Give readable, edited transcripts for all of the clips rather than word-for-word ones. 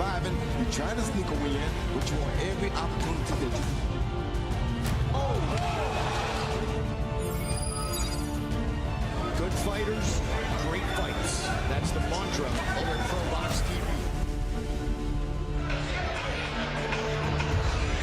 surviving, you're trying to sneak a win, but you want every opportunity that you can. Good fighters, great fights. That's the mantra over at ProBox TV.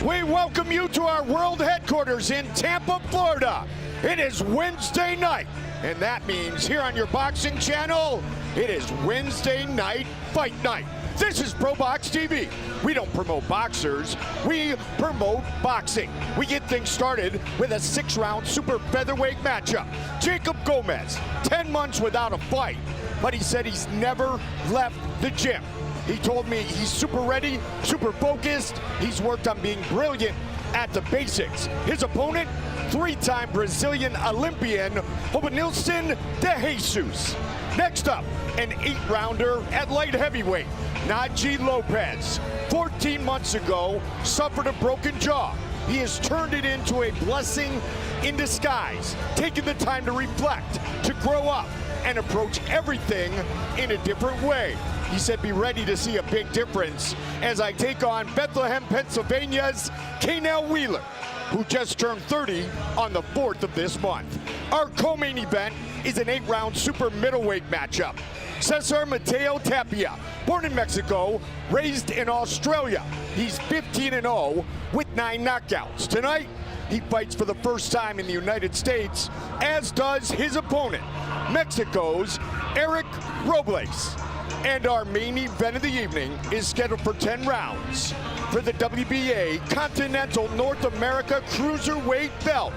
We welcome you to our world headquarters in Tampa, Florida. It is Wednesday night, and that means here on your boxing channel, it is Wednesday night fight night. This is ProBox TV. We don't promote boxers, we promote boxing. We get things started with a 6-round super featherweight matchup. Jaycob Gomez, 10 months without a fight, but he said he's never left the gym. He told me he's super ready, super focused. He's worked on being brilliant at the basics. His opponent, 3-time Brazilian Olympian, Robenilson de Jesus. Next up, an 8-rounder at light heavyweight, Najee Lopez. 14 months ago, suffered a broken jaw. He has turned it into a blessing in disguise, taking the time to reflect, to grow up, and approach everything in a different way. He said, be ready to see a big difference as I take on Bethlehem, Pennsylvania's Khaineel Wheeler, who just turned 30 on the 4th of this month. Our co-main event is an 8-round super middleweight matchup. Cesar Mateo Tapia, born in Mexico, raised in Australia. He's 15-0 with 9 knockouts. Tonight, he fights for the first time in the United States, as does his opponent, Mexico's Eric Robles. And our main event of the evening is scheduled for 10 rounds for the WBA Continental North America Cruiserweight belt.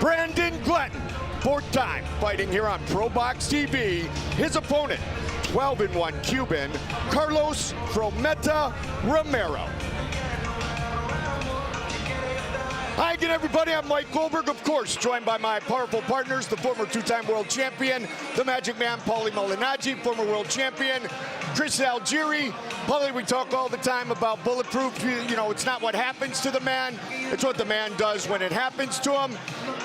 Brandon Glanton, 4th time fighting here on ProBox TV. His opponent, 12-1 Cuban, Carlos Frometa Romero. Hi again, everybody. I'm Mike Goldberg, of course, joined by my powerful partners, the former 2-time world champion, the Magic Man, Paulie Malignaggi, former world champion, Chris Algieri. Paulie, we talk all the time about bulletproof. You know, it's not what happens to the man, it's what the man does when it happens to him.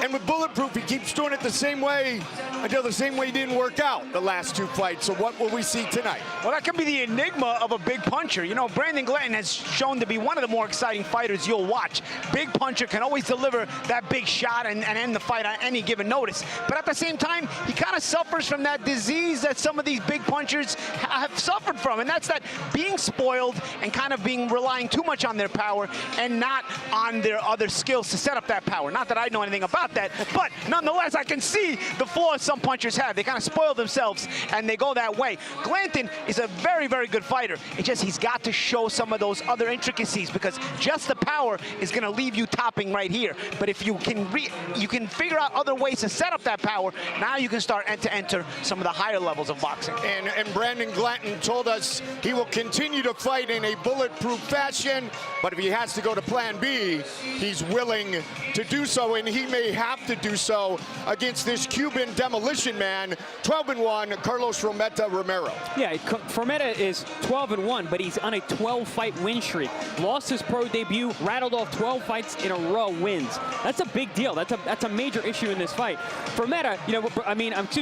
And with bulletproof, he keeps doing it the same way until the same way didn't work out the last 2 fights. So what will we see tonight? Well, that could be the enigma of a big puncher. You know, Brandon Glanton has shown to be one of the more exciting fighters you'll watch. Big puncher, can always deliver that big shot and end the fight on any given notice. But at the same time, he kind of suffers from that disease that some of these big punchers have suffered from, and that's that being spoiled and kind of relying too much on their power and not on their other skills to set up that power. Not that I know anything about that, but nonetheless, I can see the flaws some punchers have. They kind of spoil themselves and they go that way. Glanton is a very, very good fighter. It's just he's got to show some of those other intricacies, because just the power is going to leave you topping right here. But if you can figure out other ways to set up that power, now you can start to enter some of the higher levels of boxing. And Brandon Glanton told us he will continue to fight in a bulletproof fashion, but if he has to go to plan B, he's willing to do so, and he may have to do so against this Cuban demolition man, 12-1 Carlos Frometa Romero. Yeah, Frometa is 12-1, but he's on a 12-fight win streak. Lost his pro debut, rattled off 12 fights in a row wins. That's a big deal. That's a major issue in this fight. Frometa, you know,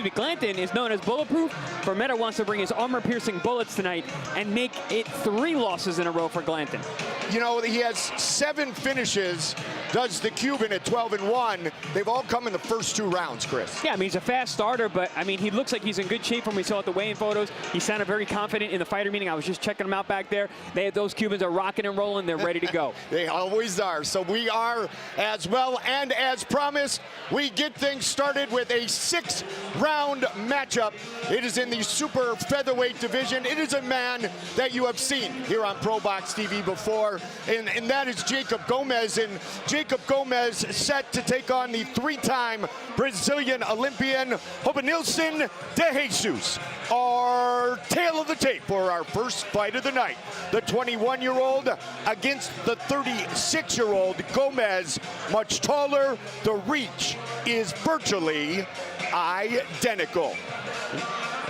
Glanton is known as bulletproof. Frometa wants to bring his armor-piercing bullets tonight and make it 3 losses in a row for Glanton. You know, he has 7 finishes, does the Cuban at 12-1. They've all come in the first 2 rounds, Chris. Yeah, I mean, he's a fast starter, but I mean, he looks like he's in good shape from what we saw at the weigh-in photos. He sounded very confident in the fighter meeting. I was just checking him out back there. Those Cubans are rocking and rolling. They're ready to go. They always are. So we are as well, and as promised, we get things started with a 6-round matchup. It is in the super featherweight division. It is a man that you have seen here on ProBox TV before, and that is Jaycob Gomez. And Jaycob Gomez set to take on the 3-time Brazilian Olympian Robenilson de Jesus. Our tail of the tape for our first fight of the night. The 21-year-old against the 36-year-old Gomez. Much taller, the reach is virtually identical.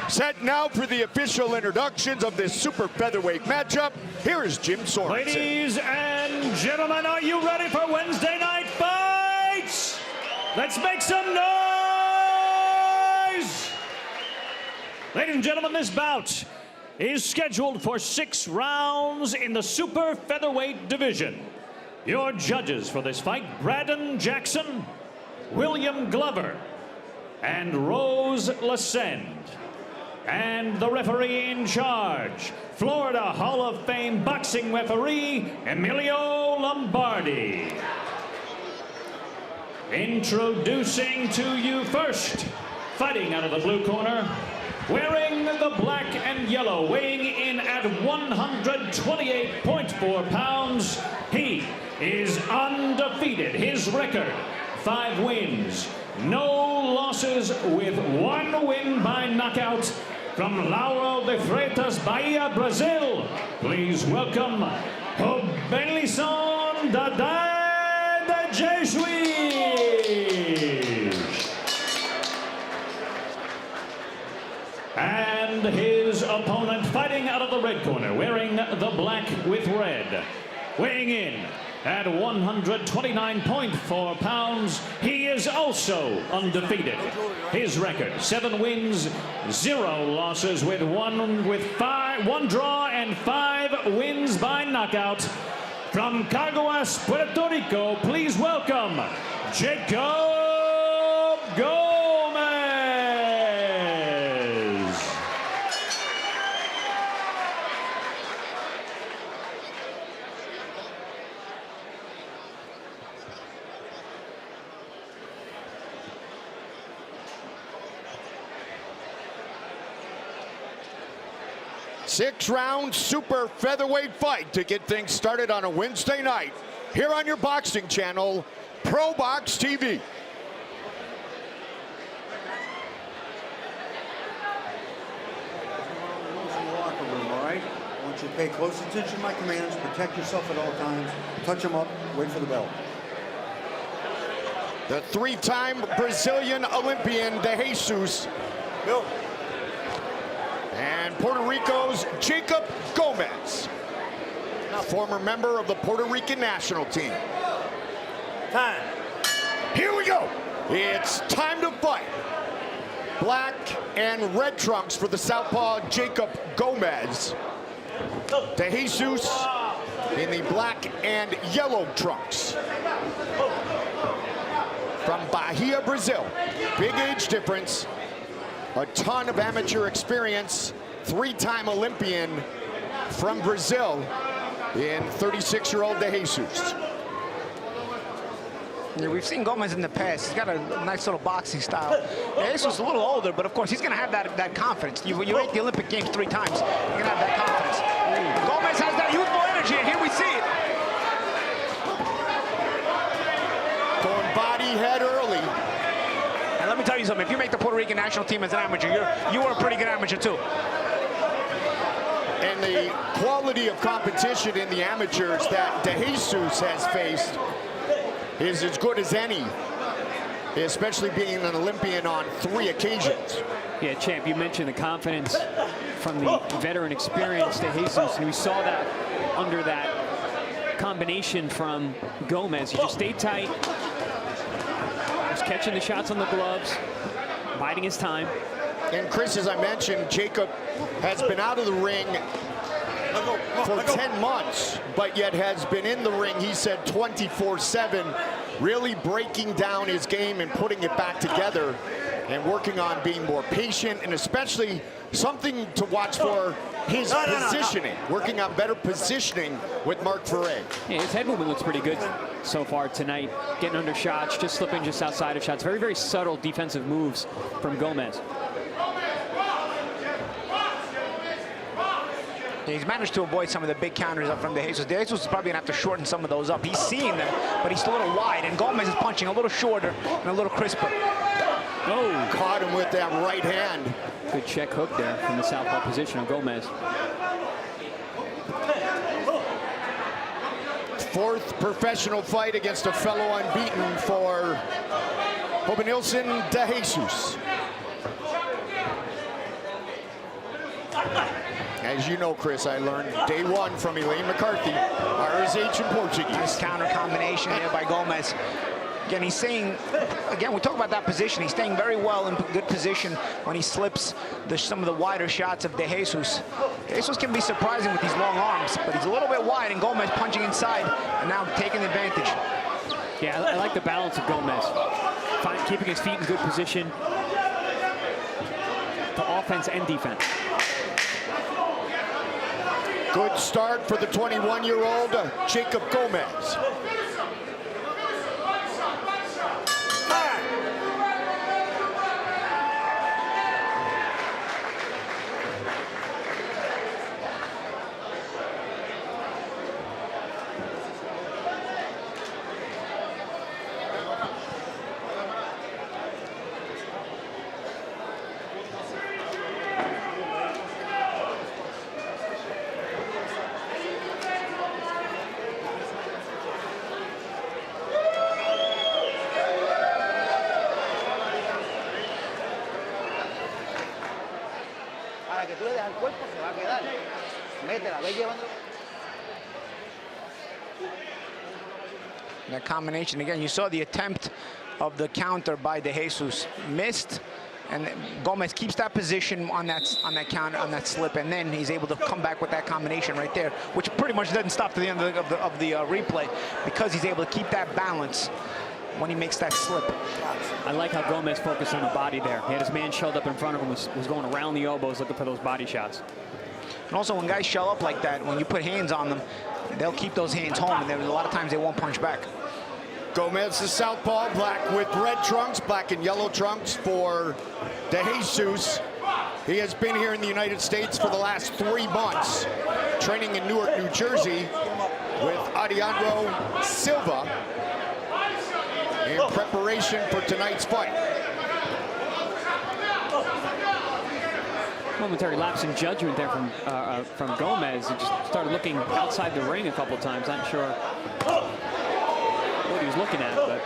Set now for the official introductions of this super featherweight matchup. Here is Jim Sorensen. Ladies and gentlemen, are you ready for Wednesday night fights? Let's make some noise! Ladies and gentlemen, this bout is scheduled for 6 rounds in the super featherweight division. Your judges for this fight, Brandon Jackson, William Glover, and Rose Lesend. And the referee in charge, Florida Hall of Fame boxing referee, Emilio Lombardi. Introducing to you first, fighting out of the blue corner, wearing the black and yellow, weighing in at 128.4 pounds, he is undefeated. His record, 5 wins, no losses, with 1 win by knockout. From Lauro de Freitas, Bahia, Brazil, please welcome Robenilson de Jesus. And his opponent, fighting out of the red corner, wearing the black with red, weighing in at 129.4 pounds, he is also undefeated. His record, 7 wins, 0 losses, with 1 draw and 5 wins by knockout. From Caguas, Puerto Rico, please welcome Jaycob Gomez. 6-round super featherweight fight to get things started on a Wednesday night here on your boxing channel, ProBox TV. All right? I want you to pay close attention to my commands, protect yourself at all times, touch them up, wait for the bell. The 3-time Brazilian Olympian de Jesus. Bill. And Puerto Rico's Jaycob Gomez, a former member of the Puerto Rican national team. Time. Here we go. It's time to fight. Black and red trunks for the southpaw Jaycob Gomez. De Jesus in the black and yellow trunks. From Bahia, Brazil. Big age difference. A ton of amateur experience. 3-time Olympian from Brazil in 36-year-old De Jesus. Yeah, we've seen Gomez in the past. He's got a nice little boxing style. De Jesus is a little older, but of course he's going to have that confidence. You rate the Olympic Games 3 times. You're going to have that confidence. Gomez has that youthful energy, and here we see it. Going body head early. And let me tell you something, if you make the Puerto Rican national team as an amateur, you are a pretty good amateur too. And the quality of competition in the amateurs that De Jesus has faced is as good as any, especially being an Olympian on 3 occasions. Yeah, Champ, you mentioned the confidence from the veteran experience De Jesus, and we saw that under that combination from Gomez. He just stayed tight. Catching the shots on the gloves, biding his time. And Chris, as I mentioned, Jaycob has been out of the ring for 10 months, but yet has been in the ring, he said, 24/7, really breaking down his game and putting it back together and working on being more patient, and especially something to watch for his positioning, working on better positioning with Mark Ferre. Yeah, his head movement looks pretty good so far tonight. Getting under shots, just slipping just outside of shots. Very, very subtle defensive moves from Gomez. He's managed to avoid some of the big counters up from De Jesus. De Jesus is probably going to have to shorten some of those up. He's seeing them, but he's still a little wide, and Gomez is punching a little shorter and a little crisper. Oh, caught him with that right hand. Good check hook there from the southpaw position of Gomez. 4th professional fight against a fellow unbeaten for Robenilson de Jesus. As you know, Chris, I learned day 1 from Elaine McCarthy, RSH in Portuguese. Nice counter combination there by Gomez. Again, he's staying, again, we talk about that position. He's staying very well in good position when he slips some of the wider shots of De Jesus. De Jesus can be surprising with these long arms, but he's a little bit wide, and Gomez punching inside and now taking advantage. Yeah, I like the balance of Gomez. Keeping his feet in good position. To offense and defense. Good start for the 21-year-old Jaycob Gomez. That combination, again, you saw the attempt of the counter by De Jesus. Missed, and Gomez keeps that position on that counter, on that slip, and then he's able to come back with that combination right there, which pretty much doesn't stop to the end of the replay, because he's able to keep that balance when he makes that slip. I like how Gomez focused on the body there. He had his man shelled up in front of him, was going around the elbows looking for those body shots. And also, when guys shell up like that, when you put hands on them, they'll keep those hands home, and a lot of times they won't punch back. Gomez, the southpaw, black with red trunks, black and yellow trunks for De Jesus. He has been here in the United States for the last 3 months, training in Newark, New Jersey with Adriano Silva in preparation for tonight's fight. Momentary lapse in judgment there from Gomez. He just started looking outside the ring a couple times. Not sure what he was looking at, but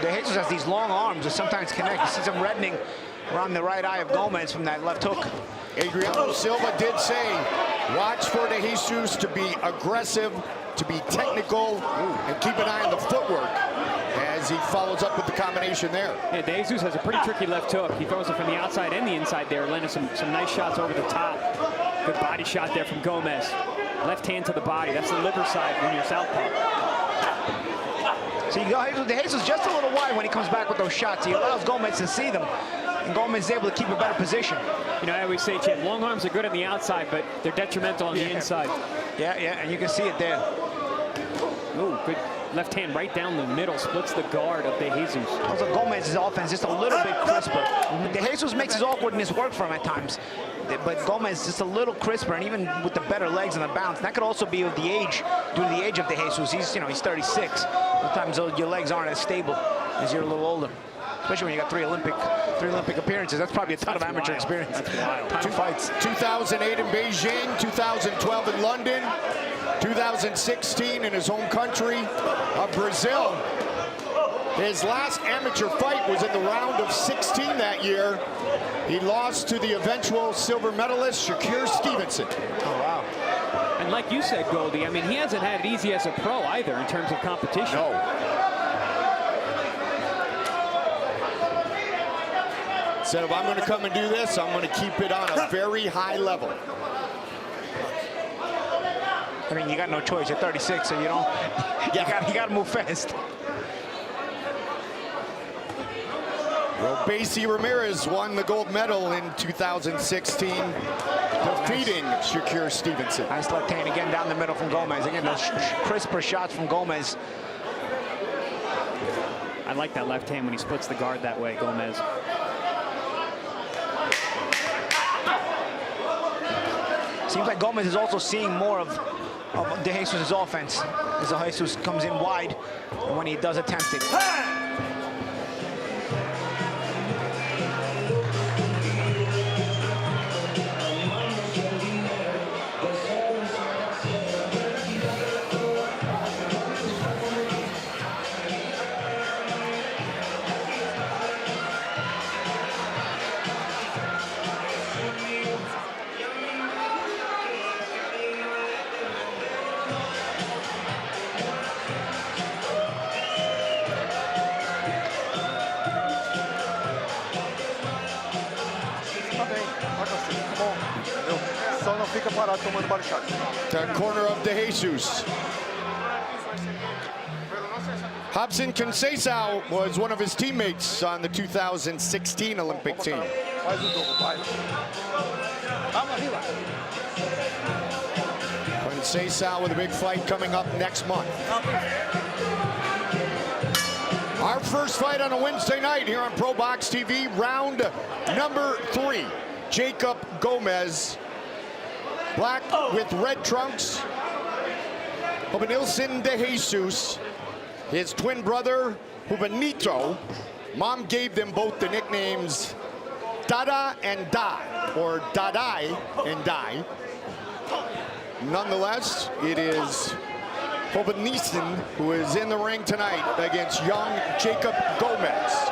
De Jesus has these long arms that sometimes connect. You see some reddening around the right eye of Gomez from that left hook. Adriano Silva did say, watch for De Jesus to be aggressive, to be technical, and keep an eye on the footwork as he follows up with the combination there. Yeah, De Jesus has a pretty tricky left hook. He throws it from the outside and the inside there, landing some nice shots over the top. Good body shot there from Gomez. Left hand to the body. That's the liver side when you're southpaw. See, De Jesus just a little wide when he comes back with those shots. He allows Gomez to see them, and Gomez is able to keep a better position. You know, I always say, Chad, long arms are good on the outside, but they're detrimental on the inside. Yeah, and you can see it there. Ooh, good left hand right down the middle, splits the guard of De Jesus. Also, Gomez's offense just a little bit crisper. De Jesus makes his awkwardness work for him at times, but Gomez just a little crisper, and even with the better legs and the bounce. That could also be with the age, due to the age of De Jesus. He's 36. Sometimes your legs aren't as stable as you're a little older, especially when you got three Olympic appearances. That's probably a ton of amateur experience. That's wild. Ton of fights. 2008 in Beijing, 2012 in London, 2016 in his home country of Brazil. His last amateur fight was in the round of 16 that year. He lost to the eventual silver medalist, Shakur Stevenson. Oh, wow. And like you said, Goldie, I mean, he hasn't had it easy as a pro either in terms of competition. No. Said, if I'm going to come and do this, I'm going to keep it on a very high level. I mean, you got no choice. You're 36, so you don't. You got to move fast. Robesi Ramirez won the gold medal in 2016, defeating Shakur Stevenson. Nice left hand again down the middle from Gomez. Again, those crisper shots from Gomez. I like that left hand when he splits the guard that way, Gomez. Seems like Gomez is also seeing more of De Jesus' offense as De Jesus comes in wide when he does attempt it. fica parado tomando barichada. The corner of De Jesus. Robson Cesar was one of his teammates on the 2016 Olympic team. Faz o jogo, vai. Cesar with a big fight coming up next month. Our first fight on a Wednesday night here on ProBox TV, round number 3. Jaycob Gomez, black with red trunks. Robenilson de Jesus, his twin brother, Juanito. Mom gave them both the nicknames Dada and Dai, or Dadai and Dai. Nonetheless, it is Robenilson who is in the ring tonight against young Jaycob Gomez.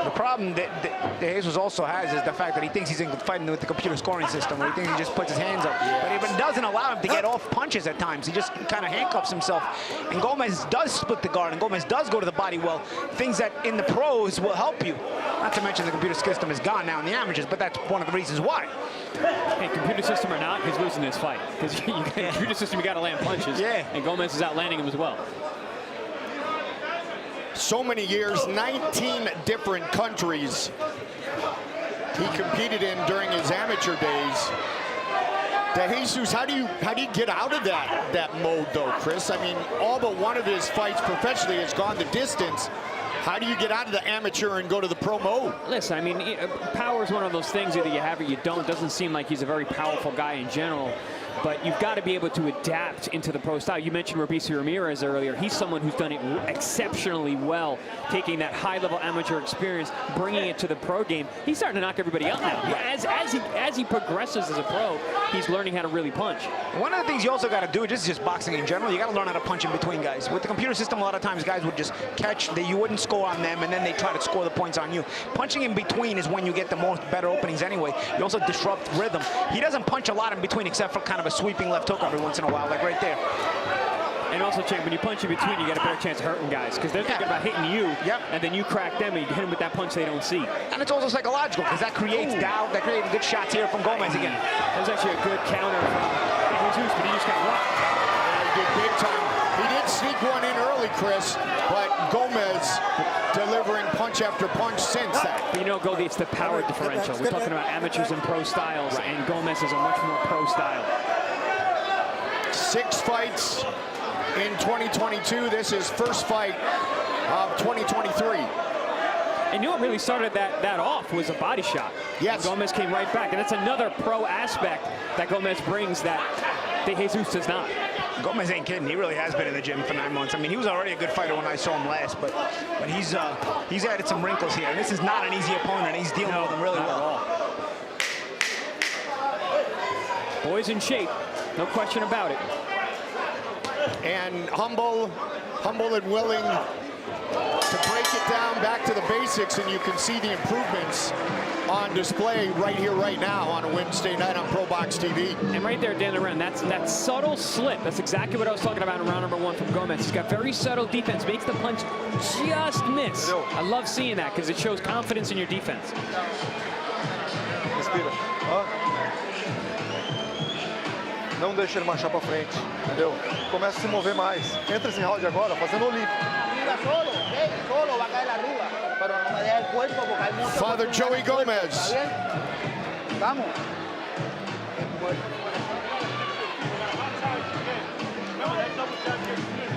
The problem that De Jesus also has is the fact that he thinks he's fighting with the computer scoring system, where he thinks he just puts his hands up. But it doesn't allow him to get off punches at times. He just kind of handcuffs himself. And Gomez does split the guard, and Gomez does go to the body well. Things that in the pros will help you. Not to mention the computer system is gone now in the amateurs, but that's one of the reasons why. Hey, computer system or not, he's losing this fight. Because you got computer system, you got to land punches. Yeah. And Gomez is outlanding him as well. So many years, 19 different countries he competed in during his amateur days. De Jesus, how do you get out of that mode though, Chris? I mean, all but one of his fights professionally has gone the distance. How do you get out of the amateur and go to the pro mode? Listen, I mean, power is one of those things, either you have it or you don't. Doesn't seem like he's a very powerful guy in general. But you've got to be able to adapt into the pro style. You mentioned Robeisy Ramirez earlier. He's someone who's done it exceptionally well, taking that high-level amateur experience, bringing it to the pro game. He's starting to knock everybody out now. As he progresses as a pro, he's learning how to really punch. One of the things you also got to do, this is just boxing in general, you got to learn how to punch in between guys. With the computer system, a lot of times guys would just catch that you wouldn't score on them, and then they try to score the points on you. Punching in between is when you get the most better openings anyway. You also disrupt rhythm. He doesn't punch a lot in between except for kind of a sweeping left hook every once in a while, like right there. And also, Jake, when you punch in between, you got a better chance of hurting guys, because they're thinking about hitting you, and then you crack them, and you hit them with that punch they don't see. And it's also psychological, because that creates doubt. That created good shots here from Gomez again. That was actually a good counter from Jesus, but he just got rocked. He did big time. He did sneak one in early, Chris, but Gomez delivering punch after punch since that. But you know, Goldie, it's the power differential. We're talking about amateurs and pro styles, and Gomez is a much more pro style. 6 fights in 2022. This is first fight of 2023. And you know what really started that off was a body shot. Yes. And Gomez came right back, and that's another pro aspect that Gomez brings that De Jesus does not. Gomez ain't kidding. He really has been in the gym for 9 months. I mean, he was already a good fighter when I saw him last, but he's added some wrinkles here. And this is not an easy opponent. He's dealing with him really well. Boy's in shape, no question about it. And humble and willing to break it down back to the basics, and you can see the improvements on display right here, right now on a Wednesday night on ProBox TV. And right there, down the round, that's that subtle slip. That's exactly what I was talking about in round number 1 from Gomez. He's got very subtle defense, makes the punch just miss. I love seeing that because it shows confidence in your defense. Respira. Ó. Não deixa ele marchar pra frente, entendeu? Começa a se mover mais. Entra esse round agora fazendo olímpico. Father Joey Gomez.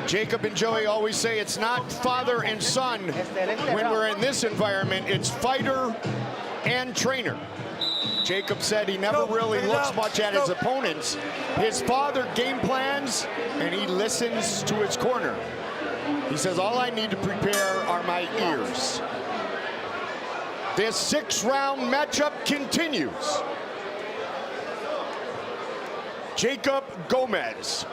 Jaycob and Joey always say it's not father and son. When we're in this environment, it's fighter and trainer. Jaycob said he never really looks much at his opponents. His father game plans, and he listens to his corner. He says, all I need to prepare are my ears. This 6-round matchup continues. Jaycob Gomez,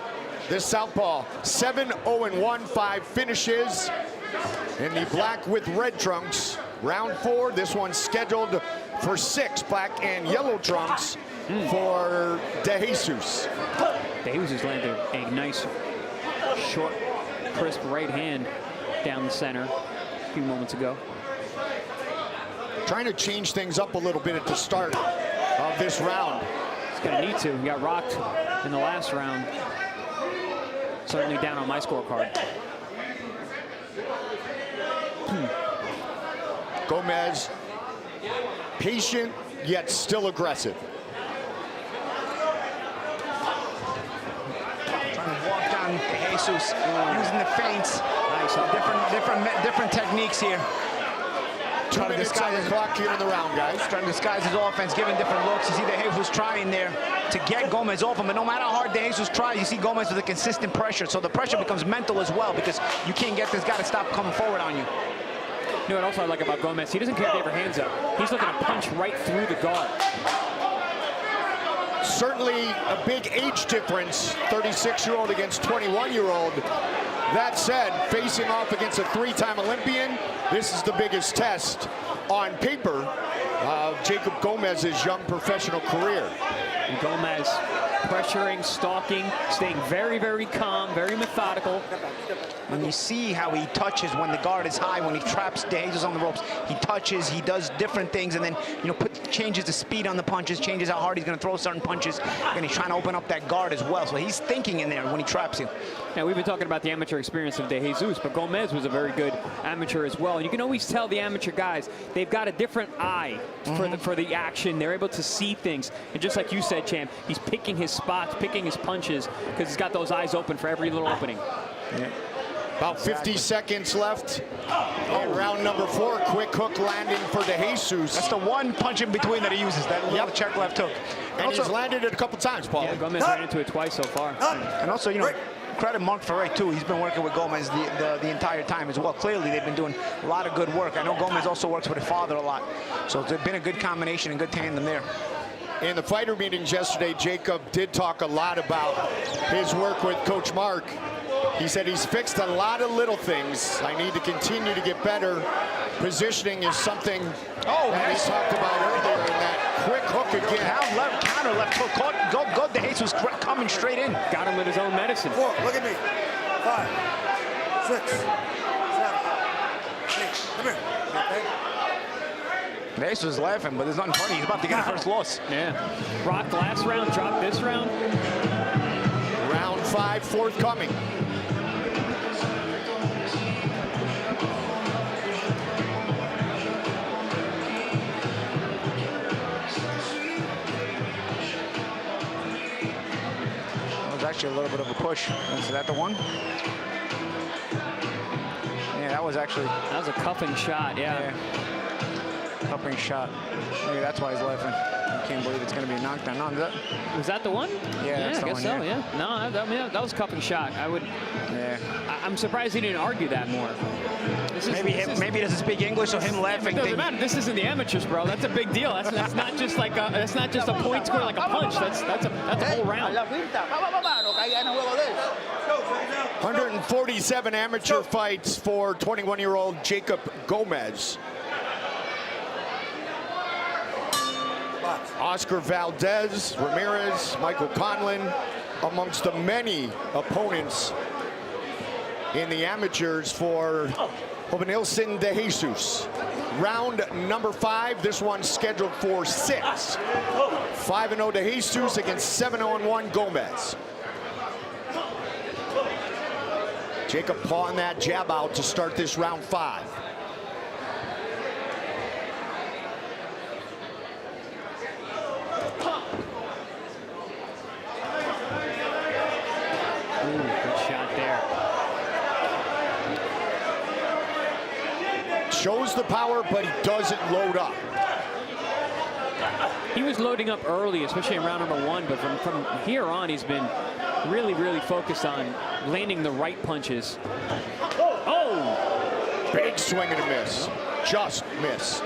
this southpaw, 7-0-1, 5 finishes. In the black with red trunks, round 4. This one's scheduled for 6 black and yellow trunks for De Jesus. De Jesus landed a nice, short, crisp right hand down the center a few moments ago. Trying to change things up a little bit at the start of this round. going to need to. He got rocked in the last round. Certainly down on my scorecard. Gomez, patient, yet still aggressive. Trying to walk down De Jesus, using the feints. Nice. Different techniques here. 2 minutes on the clock here in the round, guys. Trying to disguise his offense, giving different looks. You see De Jesus trying there to get Gomez off him, but no matter how hard De Jesus tries, you see Gomez with a consistent pressure. So the pressure becomes mental as well, because you can't get this guy to stop coming forward on you. You know what else I like about Gomez? He doesn't care if they have their hands up. He's looking to punch right through the guard. Certainly a big age difference, 36-year-old against 21-year-old. That said, facing off against a 3-time Olympian, this is the biggest test on paper of Jaycob Gomez's young professional career. And Gomez pressuring, stalking, staying very, very calm, very methodical. And you see how he touches when the guard is high, when he traps De Jesus on the ropes. He touches, he does different things, and then, you know, changes the speed on the punches, changes how hard he's going to throw certain punches, and he's trying to open up that guard as well. So he's thinking in there when he traps you. Now, we've been talking about the amateur experience of De Jesus, but Gomez was a very good amateur as well. And you can always tell the amateur guys, they've got a different eye for the action. They're able to see things. And just like you said, Champ, he's picking his spots, picking his punches, because he's got those eyes open for every little opening. Yeah. About 50 seconds left in round number 4. Quick hook landing for De Jesus. That's the one punch in between that he uses, that little check left hook. And also, he's landed it a couple times, Paul. Yeah, Gomez ran into it twice so far. And also, you know, credit Mark Ferre, too. He's been working with Gomez the entire time as well. Clearly, they've been doing a lot of good work. I know Gomez also works with his father a lot. So it's been a good combination and good tandem there. In the fighter meetings yesterday, Jaycob did talk a lot about his work with Coach Mark. He said he's fixed a lot of little things. I need to continue to get better. Positioning is something that he talked about earlier, and that quick hook again. Counter left hook. Go De Jesus coming straight in. Got him with his own medicine. 4, look at me. 5, 6, 7, 8. Come here. Okay. De Jesus is laughing, but there's nothing funny. He's about to get a first loss. Yeah. Rocked last round, dropped this round. Round 5 forthcoming. Actually a little bit of a push. Is that the one? Yeah, that was a cuffing shot. Yeah. Cuffing shot. Maybe that's why he's laughing. I can't believe it's going to be a knockdown. No, was that the one? Yeah, that's I the guess one, so. Yeah. No, I mean, that was a cuffing shot. I'm surprised he didn't argue that more. Maybe he doesn't speak English, so him laughing. It doesn't matter. This isn't the amateurs, bro. That's a big deal. That's not just like that's not just a point score like a punch. That's a whole round. 147 amateur fights for 21-year-old Jaycob Gomez. Oscar Valdez, Ramirez, Michael Conlon, amongst the many opponents in the amateurs for Robenilson de Jesus. Round number 5, this one's scheduled for 6. 5-0 de Jesus against 7-0-1 Gomez. Jaycob pawing that jab out to start this round 5. Shows the power, but he doesn't load up. He was loading up early, especially in round number 1, but from here on, he's been really, really focused on landing the right punches. Oh! Big swing and a miss. Just missed.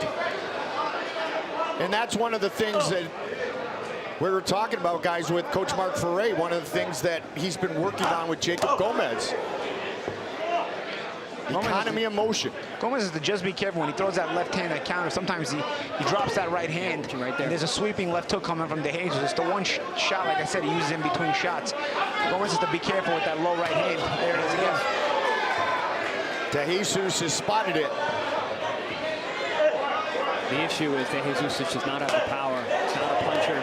And that's one of the things that we were talking about, guys, with Coach Mark Ferre. One of the things that he's been working on with Jaycob Gomez. Economy of motion. Gomez is to just be careful when he throws that left hand, that counter. Sometimes he drops that right hand. Right there. And there's a sweeping left hook coming from De Jesus. It's the one shot, like I said, he uses in between shots. Gomez is to be careful with that low right hand. There it is again. De Jesus has spotted it. The issue is De Jesus does not have the power. He's not a puncher.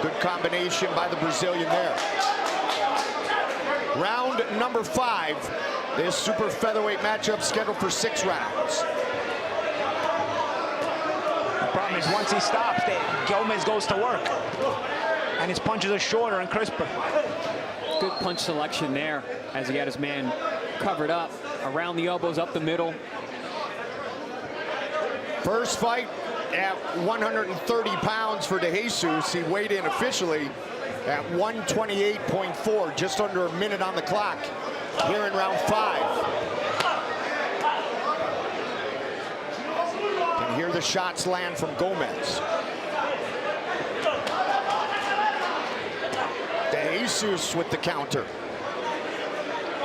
Good combination by the Brazilian there. Round number 5. This super featherweight matchup scheduled for 6 rounds. The problem is once he stops, Gomez goes to work. And his punches are shorter and crisper. Good punch selection there as he got his man covered up. Around the elbows, up the middle. First fight at 130 pounds for De Jesus. He weighed in officially at 128.4, just under a minute on the clock here in round 5. Can hear the shots land from Gomez. De Jesus with the counter.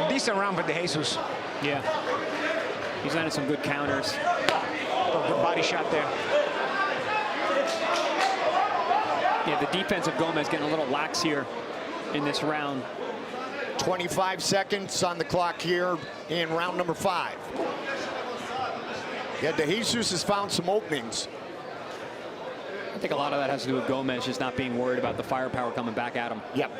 Decent round for De Jesus. Yeah. He's landed some good counters. Oh, good body shot there. Yeah, the defense of Gomez getting a little lax here in this round. 25 seconds on the clock here in round number 5. Yeah, De Jesus has found some openings. I think a lot of that has to do with Gomez just not being worried about the firepower coming back at him. Yep.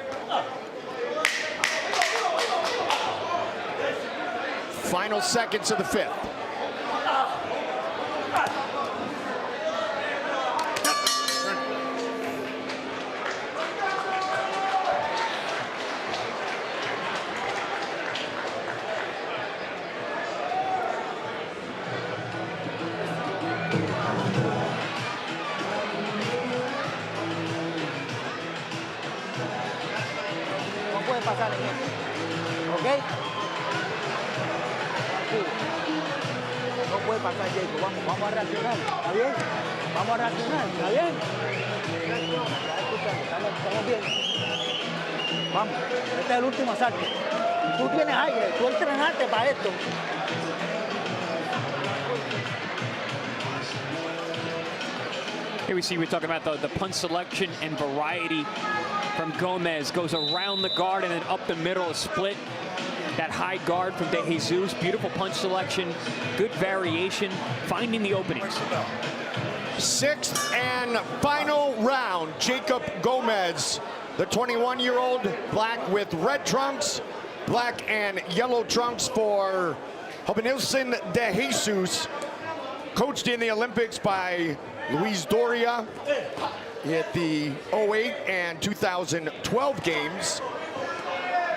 Final seconds of the 5th. No puede pasar en esto, ¿ok? Sí. No puede pasar, Jaycob. Vamos a reaccionar, ¿está bien? Vamos a reaccionar, ¿está bien? Estamos bien. Vamos, este es el último asalto. Tú tienes aire, tú entrenaste para esto. Here we see we're talking about the punch selection and variety from Gomez. Goes around the guard and then up the middle, a split. That high guard from De Jesus. Beautiful punch selection, good variation, finding the openings. 6th and final round. Jaycob Gomez, the 21-year-old, black with red trunks, black and yellow trunks for Robenilson de Jesus, coached in the Olympics by Luis Doria at the 08 and 2012 games.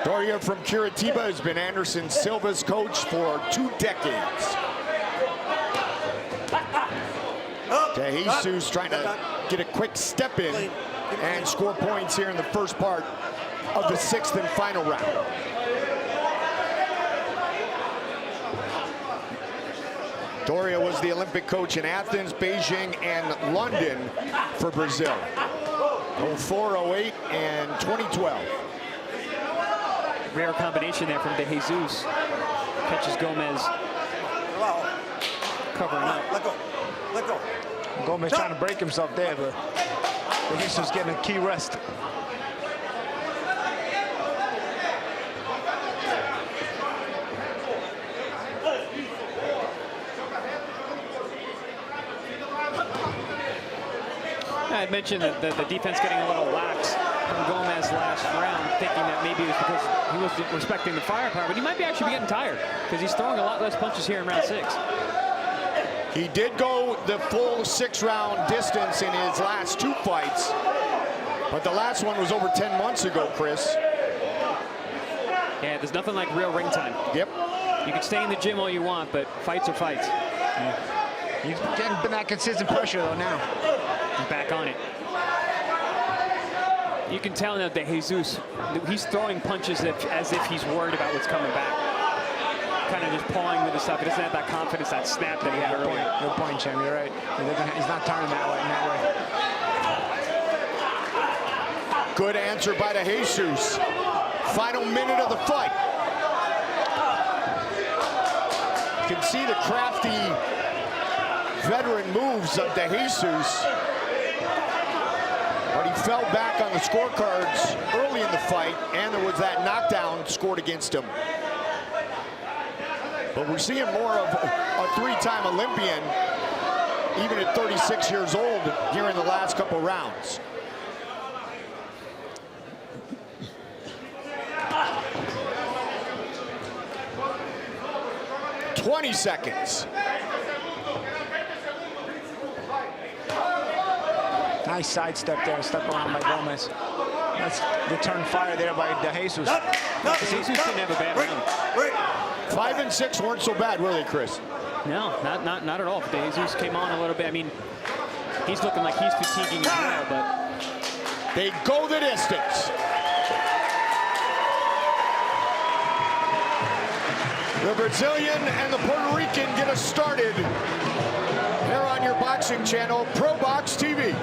Doria from Curitiba has been Anderson Silva's coach for 2 decades. De Jesus trying to get a quick step in and score points here in the first part of the 6th and final round. Doria was the Olympic coach in Athens, Beijing, and London for Brazil. 04, 08, and 2012. Rare combination there from De Jesus. Catches Gomez covering up. Let go. Let go. Gomez trying to break himself there, but De Jesus getting a key rest. I had mentioned that the defense getting a little lax from Gomez last round, thinking that maybe it was because he wasn't respecting the firepower, but he might be actually getting tired because he's throwing a lot less punches here in round 6. He did go the full 6-round distance in his last 2 fights, but the last one was over 10 months ago, Chris. Yeah, there's nothing like real ring time. Yep. You can stay in the gym all you want, but fights are fights. Yeah. He's getting that consistent pressure though now. He's back on it. You can tell now that Jesus, he's throwing punches as if he's worried about what's coming back. Kind of just pawing with the stuff. He doesn't have that confidence, that snap that he had earlier. Good point, Champ. You're right. He's not turning that way. Good answer by De Jesus. Final minute of the fight. You can see the crafty veteran moves of De Jesus. But he fell back on the scorecards early in the fight, and there was that knockdown scored against him. But we're seeing more of a 3-time Olympian, even at 36 years old, here in the last couple rounds. 20 seconds. Nice sidestep there, step around by Gomez. That's return fire there by De Jesus. De Jesus didn't have a bad round. 5 and 6 weren't so bad, were they, Chris? No, not at all. De Jesus came on a little bit. I mean, he's looking like he's fatiguing as well, but they go the distance. The Brazilian and the Puerto Rican get us started here on your boxing channel, ProBox TV.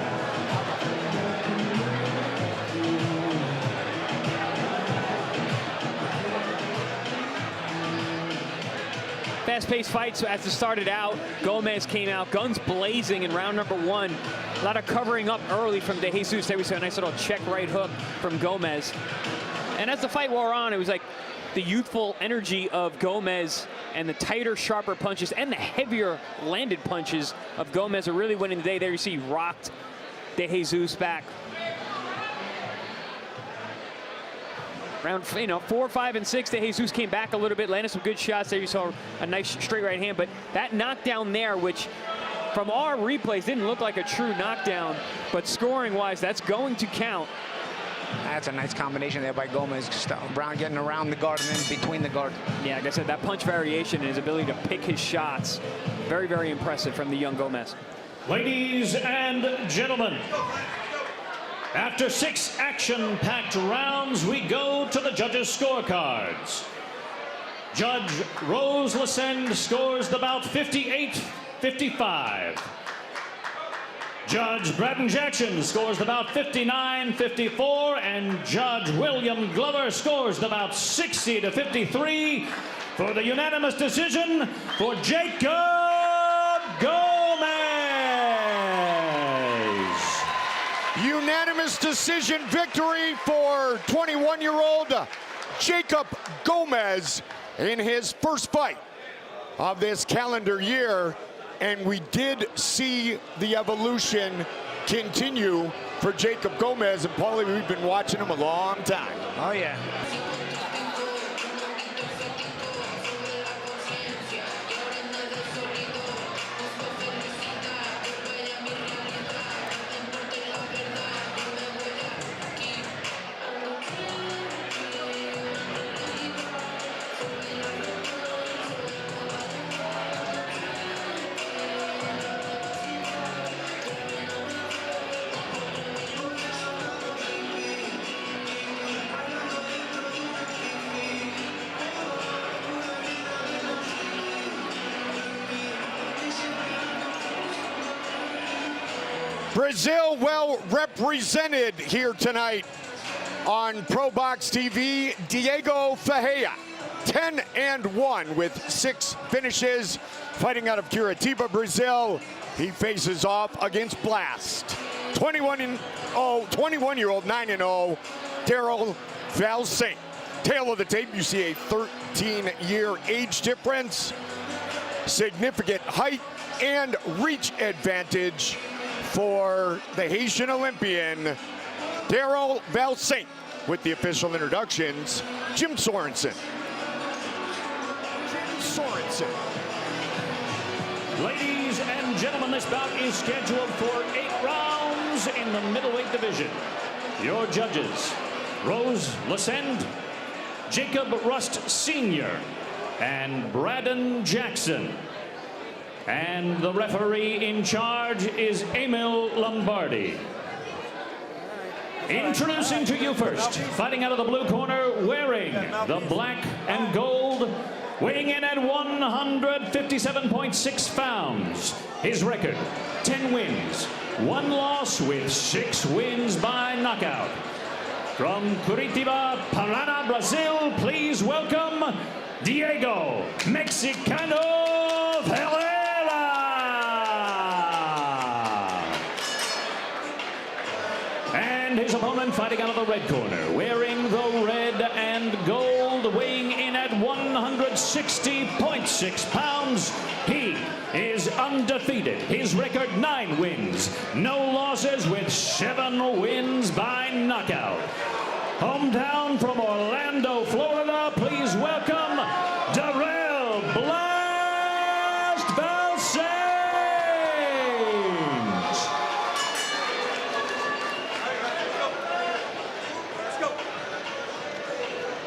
fast-paced fight. So as it started out, Gomez came out, guns blazing in round number 1. A lot of covering up early from De Jesus. There we saw a nice little check right hook from Gomez. And as the fight wore on, it was like the youthful energy of Gomez and the tighter, sharper punches and the heavier landed punches of Gomez are really winning the day. There you see rocked De Jesus back. Round 4, 5, and 6, De Jesus came back a little bit, landed some good shots there. You saw a nice straight right hand, but that knockdown there, which from our replays didn't look like a true knockdown, but scoring-wise, that's going to count. That's a nice combination there by Gomez. Brown getting around the guard and then between the guard. Yeah, like I said, that punch variation and his ability to pick his shots, very, very impressive from the young Gomez. Ladies and gentlemen, after 6 action-packed rounds, we go to the judges' scorecards. Judge Rose Lesend scores the bout 58-55. Judge Brandon Jackson scores the bout 59-54, and Judge William Glover scores the bout 60-53 for the unanimous decision for Jaycob Gomez. Unanimous decision victory for 21-year-old Jaycob Gomez in his first fight of this calendar year. And we did see the evolution continue for Jaycob Gomez. And Paulie, we've been watching him a long time. Oh, yeah. Brazil well represented here tonight on ProBox TV. Diego Iablonski, 10-1 with 6 finishes, fighting out of Curitiba, Brazil. He faces off against Blast, 21-year-old, 9-0, Darrelle Valsaint. Tail of the tape, you see a 13-year age difference, significant height and reach advantage for the Haitian Olympian, Darrelle Valsaint. With the official introductions, Jim Sorensen. Ladies and gentlemen, this bout is scheduled for 8 rounds in the middleweight division. Your judges, Rose Lesend, Jacob Rust Sr., and Brandon Jackson. And the referee in charge is Emil Lombardi. Introducing to you first, fighting out of the blue corner, wearing the black and gold, weighing in at 157.6 pounds. His record, 10 wins, 1 loss with 6 wins by knockout. From Curitiba, Paraná, Brazil, please welcome Diego Mexicano Viera. And his opponent fighting out of the red corner, wearing the red and gold, weighing in at 160.6 pounds. He is undefeated. His record, 9 wins, no losses with 7 wins by knockout. Hometown from Orlando, Florida, please welcome Darrelle Valsaint. Valsaint.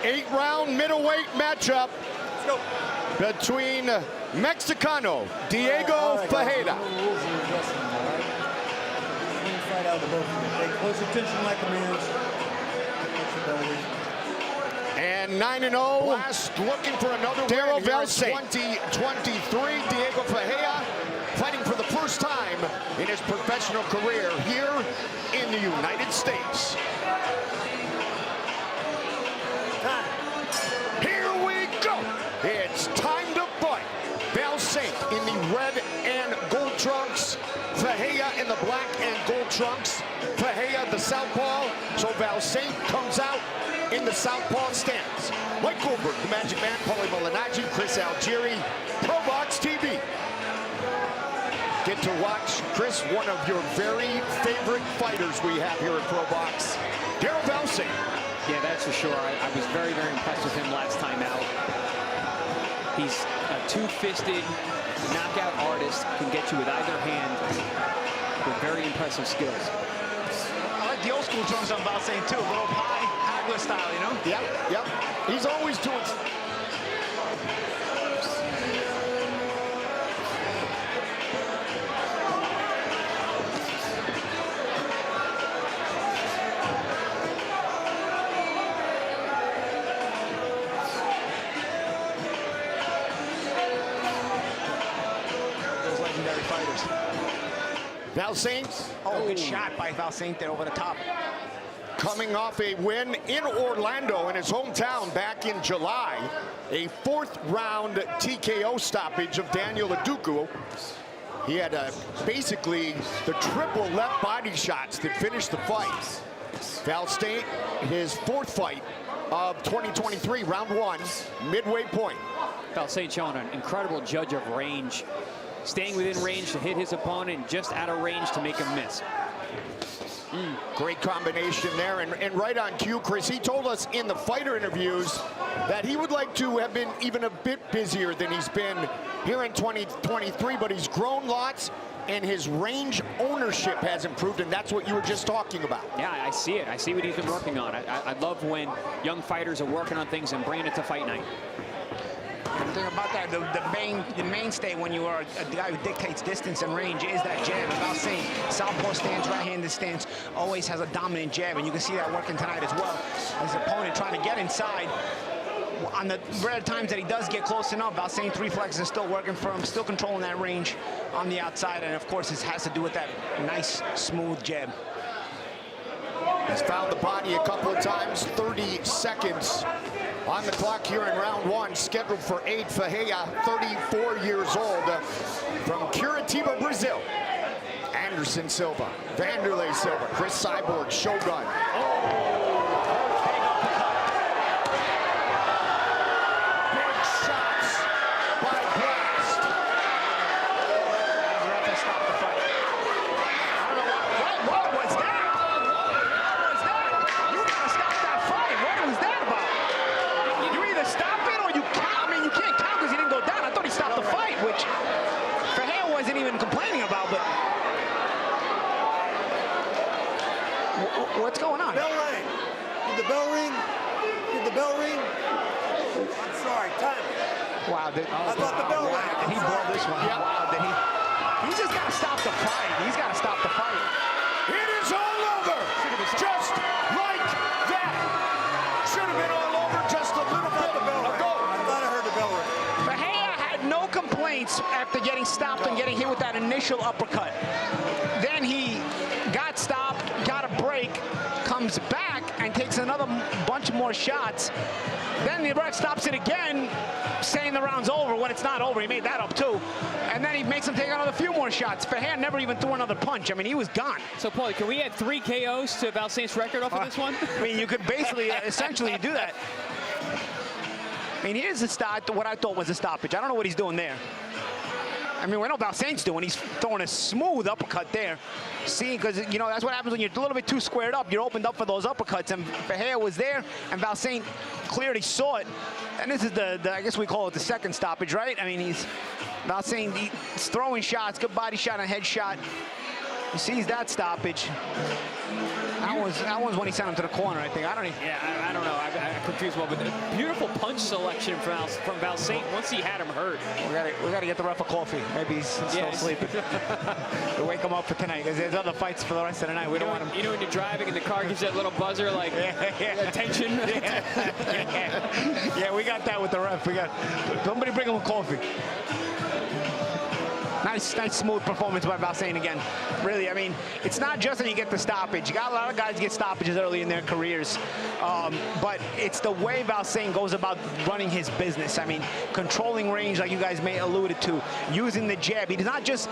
8-round middleweight matchup between Mexicano Diego Fajeda. Fight out of both of them. Pay close attention to my commands. And 9-0. Last looking for another Darrelle Valsaint. 2023, Diego Fajeda fighting for the first time in his professional career here in the United States. Here we go. It's time to fight. Valsaint in the red and gold trunks. Fajeda in the black and gold trunks. Fajeda the southpaw. So Valsaint comes out in the southpaw stance. Mike Goldberg, the Magic Man, Paulie Malignaggi, Chris Algieri, ProBox TV. Get to watch Chris, one of your very favorite fighters we have here at ProBox, Darrelle Valsaint. Yeah, that's for sure. I was very, very impressed with him last time out. He's a two-fisted knockout artist, can get you with either hand with very impressive skills. I like the old school drums on Valsaint too, a little high Hagler style, you know? Yep. He's always doing. Valsaint. Oh, good shot by Valsaint there over the top. Coming off a win in Orlando in his hometown back in July. A 4th-round TKO stoppage of Daniel Aduku. He had basically the triple left body shots that finished the fight. Valsaint, his 4th fight of 2023, round 1, midway point. Valsaint showing an incredible judge of range. Staying within range to hit his opponent, just out of range to make him miss. Great combination there, and right on cue, Chris, he told us in the fighter interviews that he would like to have been even a bit busier than he's been here in 2023, but he's grown lots, and his range ownership has improved, and that's what you were just talking about. Yeah, I see it. I see what he's been working on. I love when young fighters are working on things and bringing it to fight night. The thing about that, the mainstay when you are a guy who dictates distance and range is that jab. Valsaint, southpaw stance, right-handed stance, always has a dominant jab, and you can see that working tonight as well. His opponent trying to get inside. On the rare times that he does get close enough, Valsaint's reflexes are still working for him, still controlling that range on the outside, and of course this has to do with that nice, smooth jab. He's found the body a couple of times, 30 seconds on the clock here in round 1, scheduled for 8. Fajeda, 34 years old, from Curitiba, Brazil. Anderson Silva, Vanderlei Silva, Chris Cyborg, Shogun. Big shots by Blast. What was that? You gotta stop that fight. What was that about? You either stop it or you count. I mean, you can't count because he didn't go down. I thought he stopped the fight, which Khainell wasn't even complaining about, but what's going on? Bell rang. Did the bell ring? Did the bell ring? I'm sorry, time. Wow, I thought the bell rang. Did he blow this one? Yep. Wow, did he? He's just got to stop the fight. He's got to stop the fight. It is all over, just like that. Should have been all over just a little bit ago. I thought I heard the bell ring. Fajeda had no complaints after getting stopped and getting hit with that initial uppercut. Then he got stopped, got a break, comes back and takes another bunch more shots. Then the ref stops it again, saying the round's over when it's not over. He made that up too. And then he makes him take another few more shots. Fajeda never even threw another punch. I mean, he was gone. So, Paulie, can we add 3 KOs to Valsaint's record off of this one? I mean, you could basically, essentially do that. I mean, here's the start, what I thought was a stoppage. I don't know what he's doing there. I mean, we know Valsaint's doing. He's throwing a smooth uppercut there. See, because, you know, that's what happens when you're a little bit too squared up. You're opened up for those uppercuts, and Verheer was there, and Valsaint clearly saw it. And this is the I guess we call it the second stoppage, right? I mean, Valsaint, he's throwing shots, good body shot and head shot. He sees that stoppage. That one's when he sent him to the corner, I think. I don't know. I'm confused. Well, but beautiful punch selection from Valsaint once he had him hurt. We gotta get the ref a coffee. Maybe he's still sleeping. To wake him up for tonight, because there's other fights for the rest of the night. We don't want him. You know when you're driving and the car gives that little buzzer, like attention. Yeah, we got that with the ref. Somebody bring him a coffee. Nice smooth performance by Valsaint again. Really, I mean, it's not just that you get the stoppage. You got a lot of guys get stoppages early in their careers, but it's the way Valsaint goes about running his business. I mean, controlling range, like you guys may alluded to, using the jab. He's not just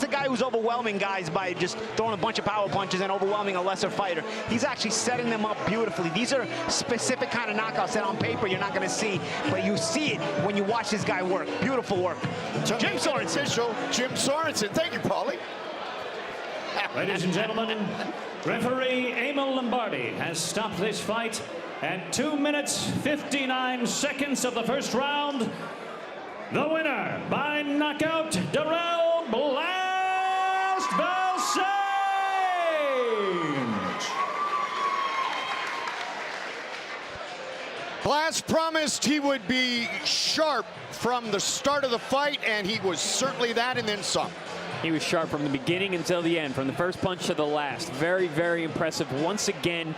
a guy who's overwhelming guys by just throwing a bunch of power punches and overwhelming a lesser fighter. He's actually setting them up beautifully. These are specific kind of knockouts that on paper you're not going to see, but you see it when you watch this guy work. Beautiful work. Jim Sorensen. Jim Sorensen. Thank you, Paulie. Ladies and gentlemen, referee Emil Lombardi has stopped this fight at 2 minutes 59 seconds of the first round. The winner by knockout, Darrelle Valsaint. Blast promised he would be sharp from the start of the fight, and he was certainly that, and then some. He was sharp from the beginning until the end, from the first punch to the last. Very, very impressive. Once again,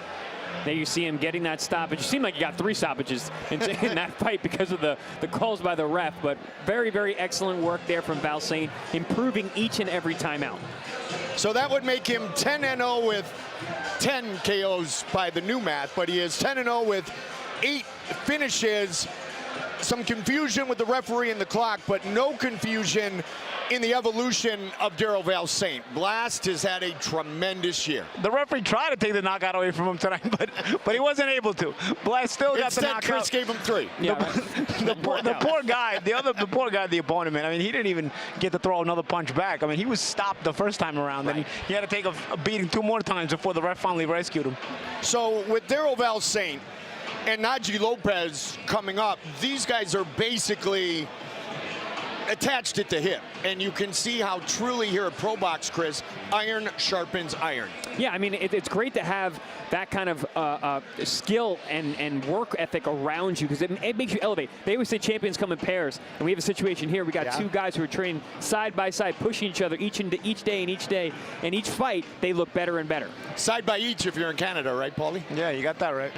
there you see him getting that stoppage. It seemed like he got 3 stoppages in that fight because of the calls by the ref, but very, very excellent work there from Valsaint, improving each and every time out. So that would make him 10-0 with 10 KOs by the new math, but he is 10-0 with 8 finishes. Some confusion with the referee and the clock, but no confusion in the evolution of Darrelle Valsaint. Blast has had a tremendous year. The referee tried to take the knockout away from him tonight, but he wasn't able to. Blast still got the knockout. Instead, Chris gave him 3. Yeah, the poor guy, the opponent, man. I mean, he didn't even get to throw another punch back. I mean, he was stopped the first time around, and he had to take a beating 2 more times before the ref finally rescued him. So with Darrelle Valsaint and Najee Lopez coming up, these guys are basically attached at the hip, and you can see how truly here at ProBox, Chris, iron sharpens iron. Yeah, I mean, it's great to have that kind of skill and work ethic around you, because it makes you elevate. They always say champions come in pairs, and we have a situation here. We got 2 guys who are training side by side, pushing each other each day, and each fight they look better and better. Side by each if you're in Canada, right, Paulie? Yeah, you got that right.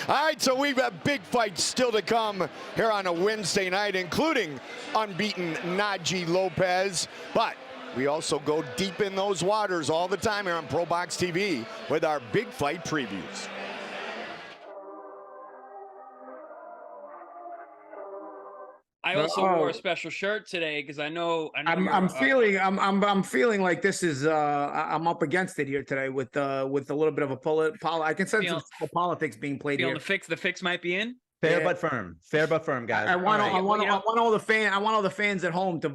All right, so we've got big fights still to come here on a Wednesday night, including unbeaten Najee Lopez, but we also go deep in those waters all the time here on ProBox TV with our big fight previews. I also wore a special shirt today because I know I'm feeling like this is I'm up against it here today with a little bit of a I can sense some politics being played here. The fix might be in. Fair but firm, guys. I want all the fans at home to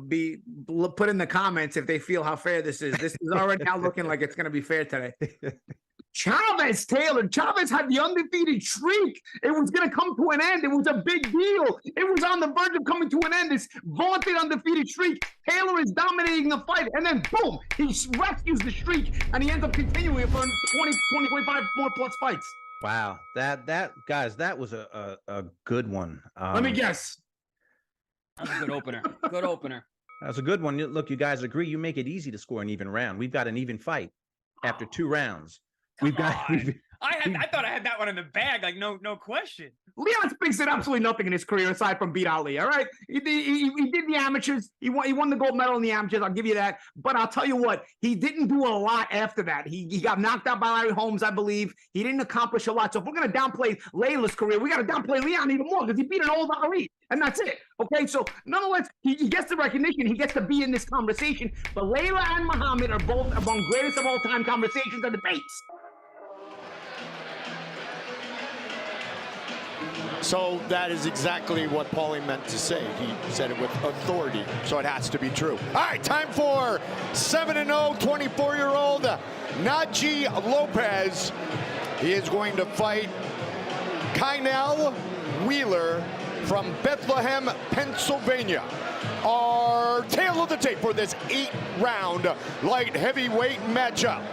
put in the comments if they feel how fair this is. This is already now looking like it's going to be fair today. Chavez had the undefeated streak. It was going to come to an end. It was a big deal. It was on the verge of coming to an end. This vaunted undefeated streak. Taylor is dominating the fight, and then boom, he rescues the streak, and he ends up continuing it for 25 more plus fights. Wow, guys, that was a good one. Let me guess. That was a good opener. Good opener. That was a good one. Look, you guys agree. You make it easy to score an even round. We've got an even fight after 2 rounds. I thought I had that one in the bag, like no question. Leon Spinks did absolutely nothing in his career aside from beat Ali. All right, he did the amateurs. He won the gold medal in the amateurs. I'll give you that. But I'll tell you what, he didn't do a lot after that. He got knocked out by Larry Holmes, I believe. He didn't accomplish a lot. So if we're gonna downplay Layla's career, we got to downplay Leon even more because he beat an old Ali, and that's it. Okay, so nonetheless, he gets the recognition. He gets to be in this conversation. But Layla and Muhammad are both among greatest of all time conversations and debates. So that is exactly what Paulie meant to say. He said it with authority, so it has to be true. All right, time for 7-0, 24-year-old Najee Lopez. He is going to fight Khaineel Wheeler from Bethlehem, Pennsylvania. Our tail of the tape for this 8-round light heavyweight matchup.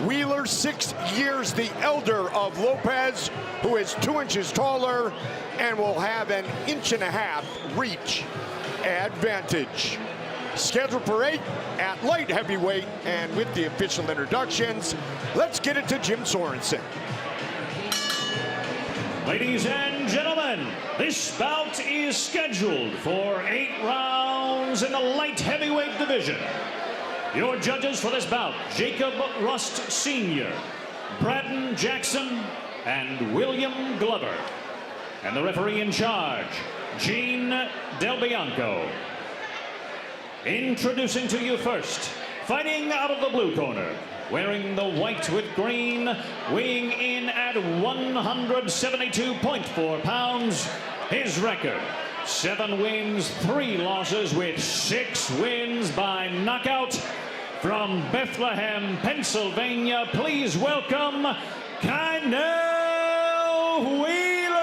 Wheeler, 6 years the elder of Lopez, who is 2 inches taller and will have an 1.5 inch reach advantage. Scheduled for 8 at light heavyweight, and with the official introductions, let's get it to Jim Sorensen. Ladies and gentlemen, this bout is scheduled for 8 rounds in the light heavyweight division. Your judges for this bout, Jaycob Rust Sr., Brandon Jackson, and William Glover. And the referee in charge, Gene Del Bianco. Introducing to you first, fighting out of the blue corner, wearing the white with green, weighing in at 172.4 pounds, his record, 7 wins, 3 losses with 6 wins by knockout. From Bethlehem, Pennsylvania, please welcome Khaineel Wheeler.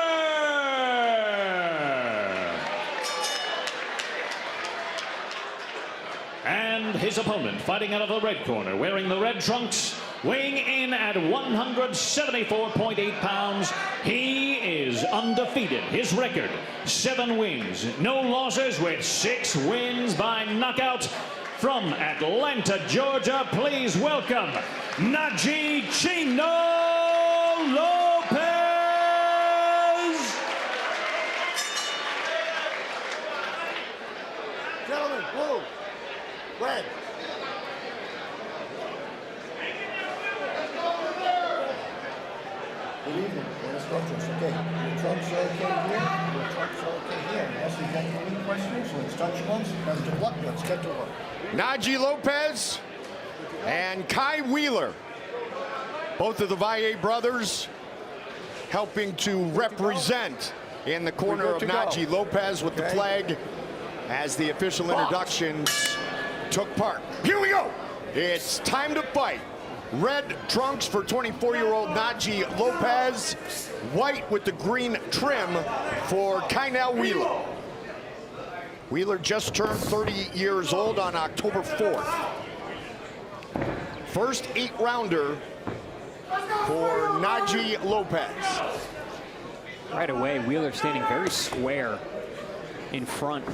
And his opponent, fighting out of the red corner, wearing the red trunks, weighing in at 174.8 pounds. He is undefeated. His record, 7 wins, no losses with 6 wins by knockout. From Atlanta, Georgia, please welcome Najee Lopez. Gentlemen, blue, red. Good evening. Let's go to this. Okay. Your trunk's okay here. Your trunk's okay here. Unless you got any questions, let's touch once. Let's get to work. Let's get to work. Najee Lopez and Kai Wheeler, both of the Valle brothers, helping to represent in the corner of Najee Lopez with the flag as the official introductions took part. Here we go. It's time to fight. Red trunks for 24-year-old Najee Lopez, white with the green trim for Khaineel Wheeler. Wheeler just turned 30 years old on October 4th. First 8-rounder for Najee Lopez. Right away, Wheeler standing very square in front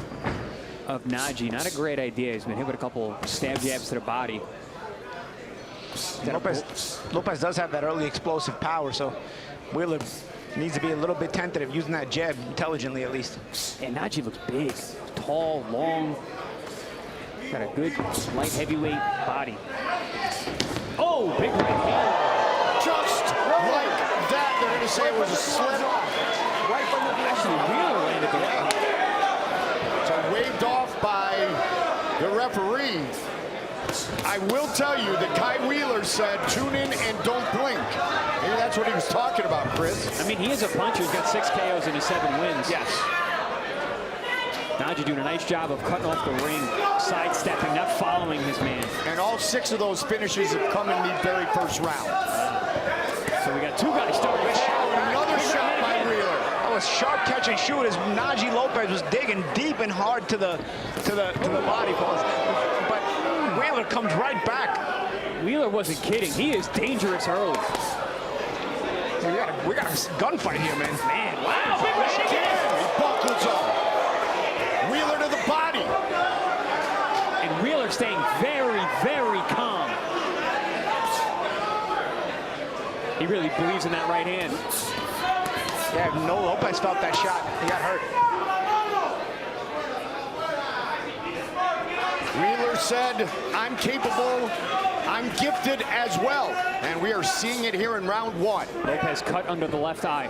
of Najee. Not a great idea. He's been hit with a couple stab jabs to the body. Lopez does have that early explosive power, so Wheeler needs to be a little bit tentative, using that jab intelligently at least. And Najee looks big, tall, long. Got a good light heavyweight body. Oh, big right hand. Just like that, they're going to say it was a slip. Right from the actually, Wheeler landed the right hand. So waved off by the referee. I will tell you that Kai Wheeler said, tune in and don't blink. Maybe that's what he was talking about, Chris. I mean, he is a puncher. He's got 6 KOs and his 7 wins. Yes. Najee doing a nice job of cutting off the ring, sidestepping, not following his man. And all 6 of those finishes have come in the very first round. So we got 2 guys starting. Another shot by Wheeler. That was sharp catch and shoot as Najee Lopez was digging deep and hard to the body pulse. But Wheeler comes right back. Wheeler wasn't kidding. He is dangerous early. We got a gunfight here, man. Man, wow. Big right He buckles up. Wheeler to the body. And Wheeler staying very, very calm. He really believes in that right hand. Yeah, no, Lopez felt that shot. He got hurt. Wheeler said, I'm capable, I'm gifted as well. And we are seeing it here in round 1. Lopez cut under the left eye.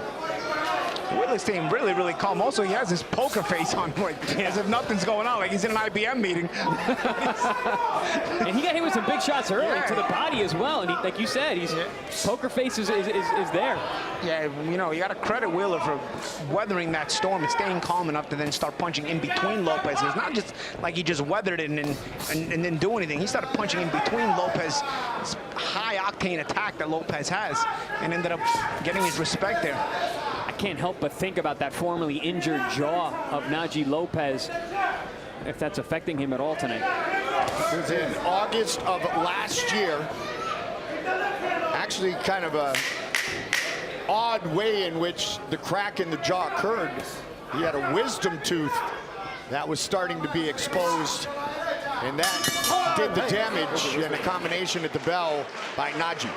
Wheeler's staying really, really calm. Also, he has his poker face on, like, as if nothing's going on, like he's in an IBM meeting. And he got hit with some big shots early to the body as well. And he, like you said, he's poker face is there. Yeah, you know, you got to credit Wheeler for weathering that storm and staying calm enough to then start punching in between Lopez. It's not just like he just weathered it and didn't do anything. He started punching in between Lopez's high-octane attack that Lopez has and ended up getting his respect there. I can't help but think about that formerly injured jaw of Najee Lopez, if that's affecting him at all tonight. It was in August of last year. Actually, kind of a odd way in which the crack in the jaw occurred. He had a wisdom tooth that was starting to be exposed, and that did the damage in a combination at the bell by Najee.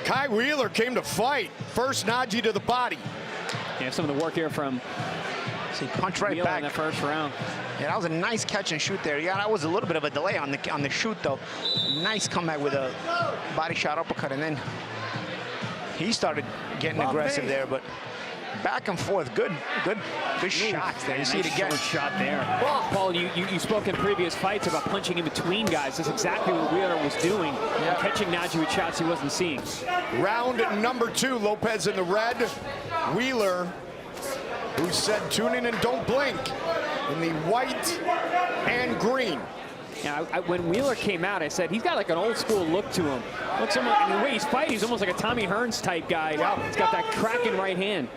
Khaineel Wheeler came to fight. First Najee to the body. Yeah, some of the work here from punch right back in that first round. Yeah, that was a nice catch and shoot there. Yeah, that was a little bit of a delay on the shoot though. Nice comeback with a body shot uppercut, and then he started getting aggressive there, but back and forth, good shots there. You see it again. Short shot there. Paul, you spoke in previous fights about punching in between guys. That's exactly what Wheeler was doing, catching Najee with shots he wasn't seeing. Round number 2, Lopez in the red. Wheeler, who said tune in and don't blink, in the white and green. Yeah, when Wheeler came out, I said he's got like an old school look to him. Looks almost, and the way he's fighting, he's almost like a Tommy Hearns type guy. He's got that cracking right hand.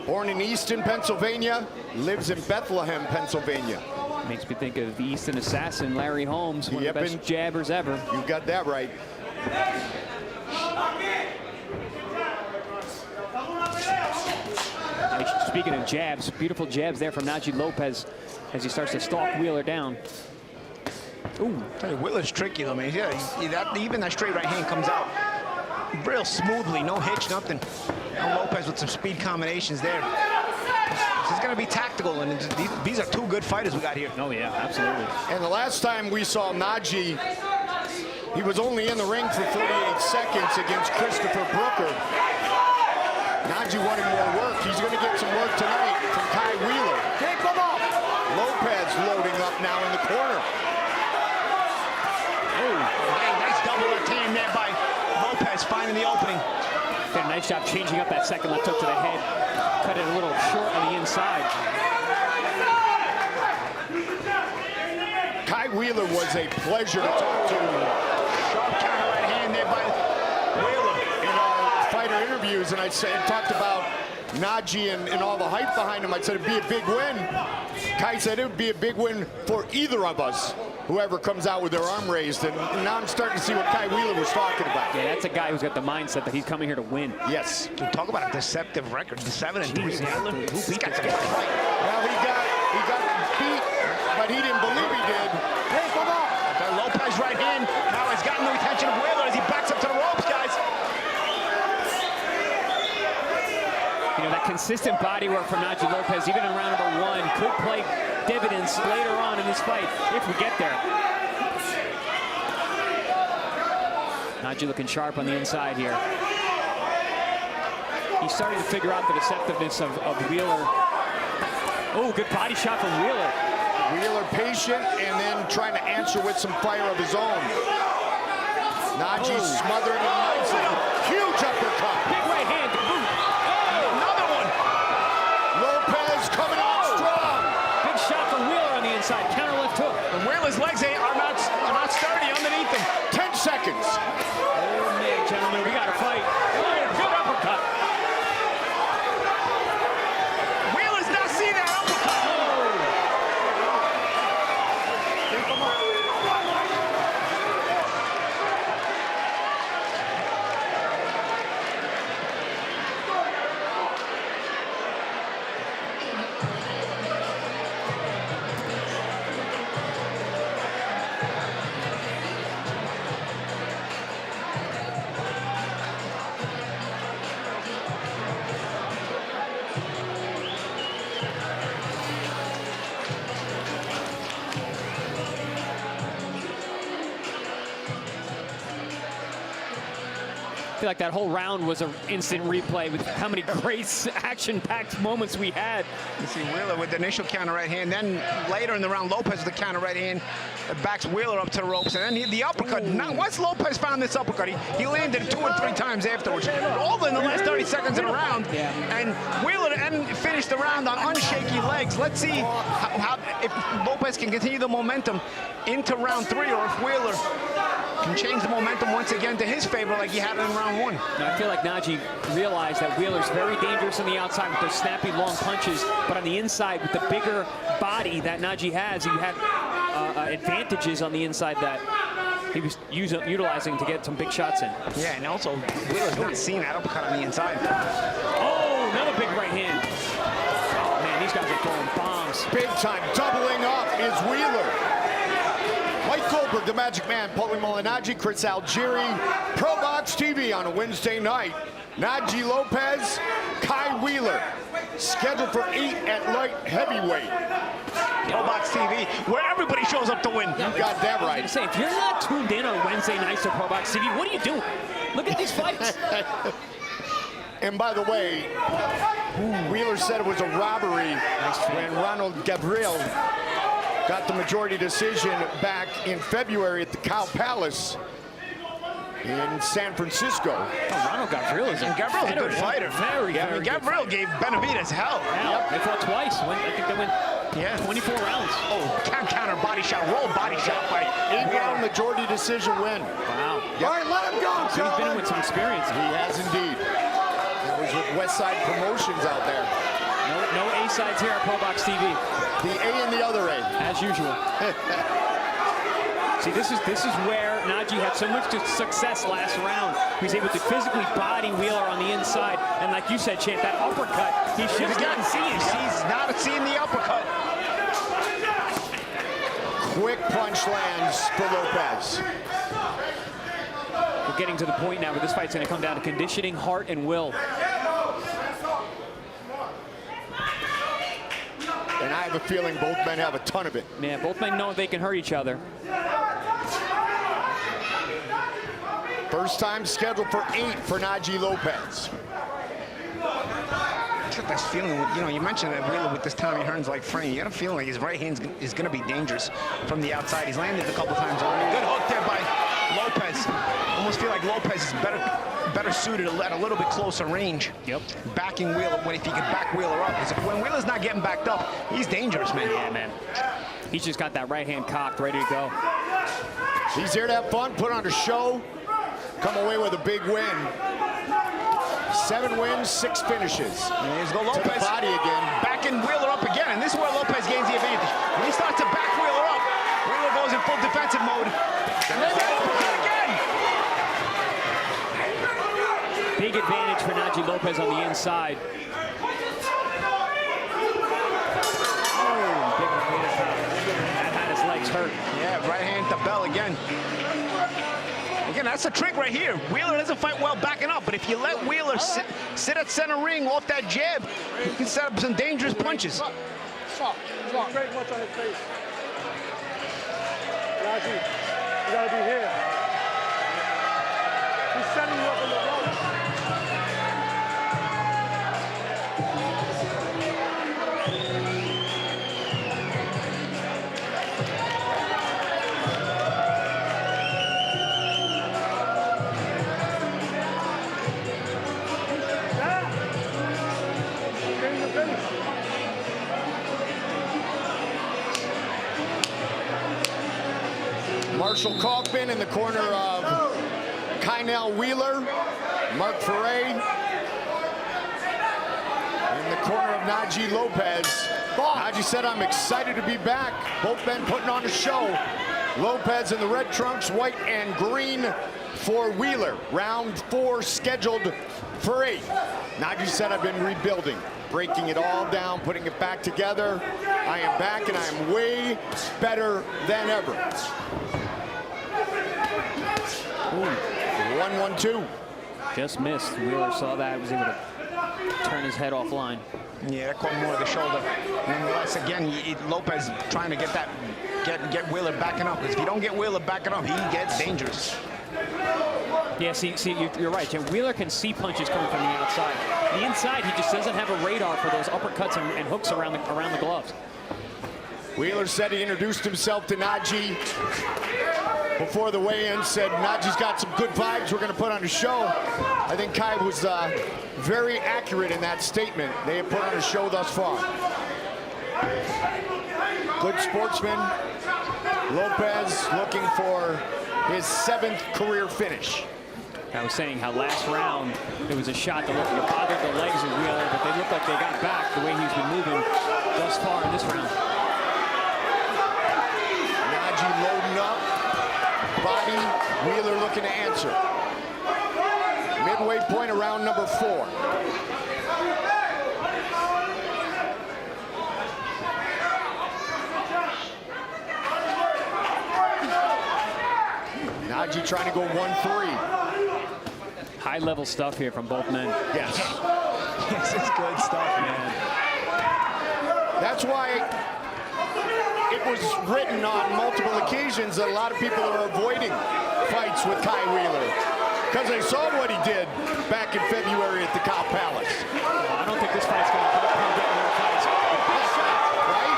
Born in Easton, Pennsylvania, lives in Bethlehem, Pennsylvania. Makes me think of the Easton assassin, Larry Holmes, one of the best jabbers ever. You got that right. Speaking of jabs, beautiful jabs there from Najee Lopez as he starts to stalk Wheeler down. Ooh, tell you, Wheeler's tricky though, man. Yeah, even that straight right hand comes out real smoothly, no hitch, nothing. And Lopez with some speed combinations there. This is going to be tactical, and these are two good fighters we got here. Oh yeah, absolutely. And the last time we saw Najee, he was only in the ring for 48 seconds against Christopher Brooker. Najee wanted more work. He's going to get some work tonight from Khaineel Wheeler. Lopez loading up now in the corner. Hey, nice double left hand there by Lopez, finding the opening. Did a nice job changing up that second left hook to the head. Cut it a little short on the inside. Khaineel Wheeler was a pleasure to talk to. Sharp counter right hand there by Wheeler. In our fighter interviews, and I talked about Najee and all the hype behind him. I said it'd be a big win. Kai said it would be a big win for either of us, whoever comes out with their arm raised. And now I'm starting to see what Khaineel Wheeler was talking about. Yeah, that's a guy who's got the mindset that he's coming here to win. Yes. Talk about a deceptive record, 7-3. Who beat that? Well, he got beat, but he didn't believe he did. Hey, come on. Lopez right hand. Now he's gotten the attention of Wheeler as he backs up to the ropes, guys. You know, that consistent body work from Najee Lopez, even in round number 1, could play dividends later on in this fight, if we get there. Najee looking sharp on the inside here. He's starting to figure out the deceptiveness of Wheeler. Oh, good body shot from Wheeler. Wheeler patient and then trying to answer with some fire of his own. Najee smothering him nicely. Huge uppercut. Big right hand. Another one. Lopez coming out strong. Big shot from Wheeler on the inside. Counter left hook. And Wheeler's legs are not sturdy underneath him. 10 seconds. Oh, man, gentlemen, we got to fight. Oh, good uppercut. Wheeler's not seeing that uppercut. I feel like that whole round was an instant replay with how many great action-packed moments we had. You see Wheeler with the initial counter right hand, then later in the round, Lopez with the counter right hand, backs Wheeler up to the ropes, and then the uppercut. Now, once Lopez found this uppercut, he landed it 2 or 3 times afterwards, all in the last 30 seconds in a round. Yeah. And Wheeler finished the round on unshaky legs. Let's see if Lopez can continue the momentum into round 3, or if Wheeler can change the momentum once again to his favor like he had in round 1. Now, I feel like Najee realized that Wheeler's very dangerous on the outside with those snappy long punches, but on the inside with the bigger body that Najee has, he had advantages on the inside that he was utilizing to get some big shots in. Yeah, and also Wheeler's not seeing that uppercut on the inside. Oh, another big right hand. Oh, man, these guys are throwing bombs. Big time doubling up is Wheeler. Mike Goldberg, the Magic Man, Paulie Malignaggi, Chris Algieri, ProBox TV on a Wednesday night. Najee Lopez, Khaineel Wheeler, scheduled for 8 at light heavyweight. ProBox TV, where everybody shows up to win. You got that right. I was gonna say, if you're not tuned in on Wednesday nights to ProBox TV, what are you doing? Look at these fights. And by the way, Wheeler said it was a robbery when Ronald Gabriel got the majority decision back in February at the Cow Palace in San Francisco. Oh, Ronald Gabriel is a good fighter. Very Gabriel gave Benavidez hell. Yep. They fought twice. I think they went 24 rounds. Oh, counter body shot, roll body shot fight. 8-round majority decision win. Wow. Yep. All right, let him go, so he's been in with some experience. He has indeed. That was with West Side Promotions out there. No A-sides here at ProBox TV. The A and the other A. As usual. See, this is where Najee had so much success last round. He was able to physically body Wheeler on the inside. And like you said, Champ, that uppercut, he should have gotten seen. He's not seeing the uppercut. Quick punch lands for Lopez. We're getting to the point now where this fight's going to come down to conditioning, heart, and will. And I have a feeling both men have a ton of it. Yeah, both men know they can hurt each other. First time scheduled for 8 for Najee Lopez. I got this feeling, you mentioned that Wheeler with this Tommy Hearns-like frame. You got a feeling like his right hand is going to be dangerous from the outside. He's landed a couple times already. Good hook there by Lopez. Almost feel like Lopez is better suited at a little bit closer range. Yep. Backing Wheeler, if he could back Wheeler up. Because when Wheeler's not getting backed up, he's dangerous, man. Yeah, man. He's just got that right hand cocked, ready to go. He's here to have fun, put on a show, come away with a big win. 7 wins, 6 finishes. And here's go Lopez. To the body again. Backing Wheeler up again, and this is where Lopez gains the advantage. When he starts to back Wheeler up, Wheeler goes in full defensive mode. And then again. Big advantage for Najee Lopez on the inside. Oh, big right hand. That had his legs hurt. Yeah, right hand to bell again. Again, that's the trick right here. Wheeler doesn't fight well backing up, but if you let Wheeler sit at center ring off that jab, you can set up some dangerous punches. Stop. Great punch on his face. Najee, you gotta be here. He's setting you up in the ropes. Marshall Kaufman in the corner of Khainell Wheeler. Mark Ferre in the corner of Najee Lopez. Najee said, I'm excited to be back. Both men putting on a show. Lopez in the red trunks, white and green for Wheeler. Round 4 scheduled for 8. Najee said, I've been rebuilding, breaking it all down, putting it back together. I am back and I am way better than ever. 1-1-2. Just missed. Wheeler saw that, was able to turn his head offline. Yeah, that caught more of the shoulder. Nonetheless, again, Lopez trying to get Wheeler backing up. Because if you don't get Wheeler backing up, he gets dangerous. Yeah, see, you're right, Jim. Wheeler can see punches coming from the outside. The inside, he just doesn't have a radar for those uppercuts and hooks around the gloves. Wheeler said he introduced himself to Najee before the weigh-in, said Najee's got some good vibes we're going to put on a show. I think Kai was very accurate in that statement. They have put on a show thus far. Good sportsman. Lopez looking for his 7th career finish. I was saying how last round there was a shot that bothered the legs of Wheeler, but they looked like they got back the way he's been moving thus far in this round. Najee loading up. Body. Wheeler looking to answer. Midway point of round number 4. Najee trying to go 1-3. High-level stuff here from both men. Yes. This is good stuff, man. That's why it was written on multiple occasions that a lot of people are avoiding fights with Kai Wheeler because they saw what he did back in February at the Cow Palace. I don't think this fight's going to get more fights. Right?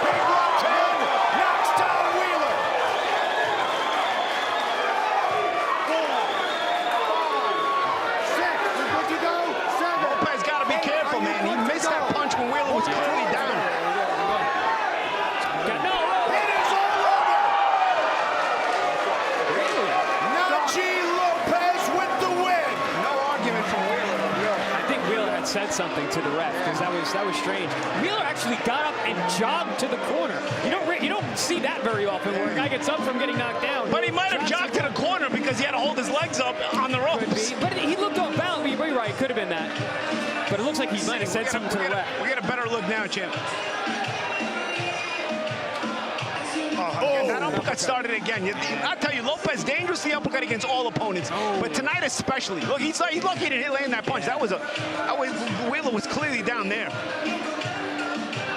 Big left hand knocks down Wheeler. 4, 5, 6. We're good to go. 7. Lopez got to be careful, man. He missed that punch when Wheeler was clearly down. It is all over. Najee Lopez with the win. No argument from Wheeler. I think Wheeler had said something to the ref because that was strange. Wheeler actually got up and jogged to the corner. You don't see that very often where a guy gets up from getting knocked down. But he might have jogged to the corner because he had to hold his legs up on the ropes. But he looked off balance. You're right, could have been that. But it looks like he might have said something to the ref. We get a better look now, champ. Again, that uppercut started again. I tell you, Lopez dangerously uppercut against all opponents, but tonight especially. Look, he's lucky he didn't land that punch. Wheeler was clearly down there.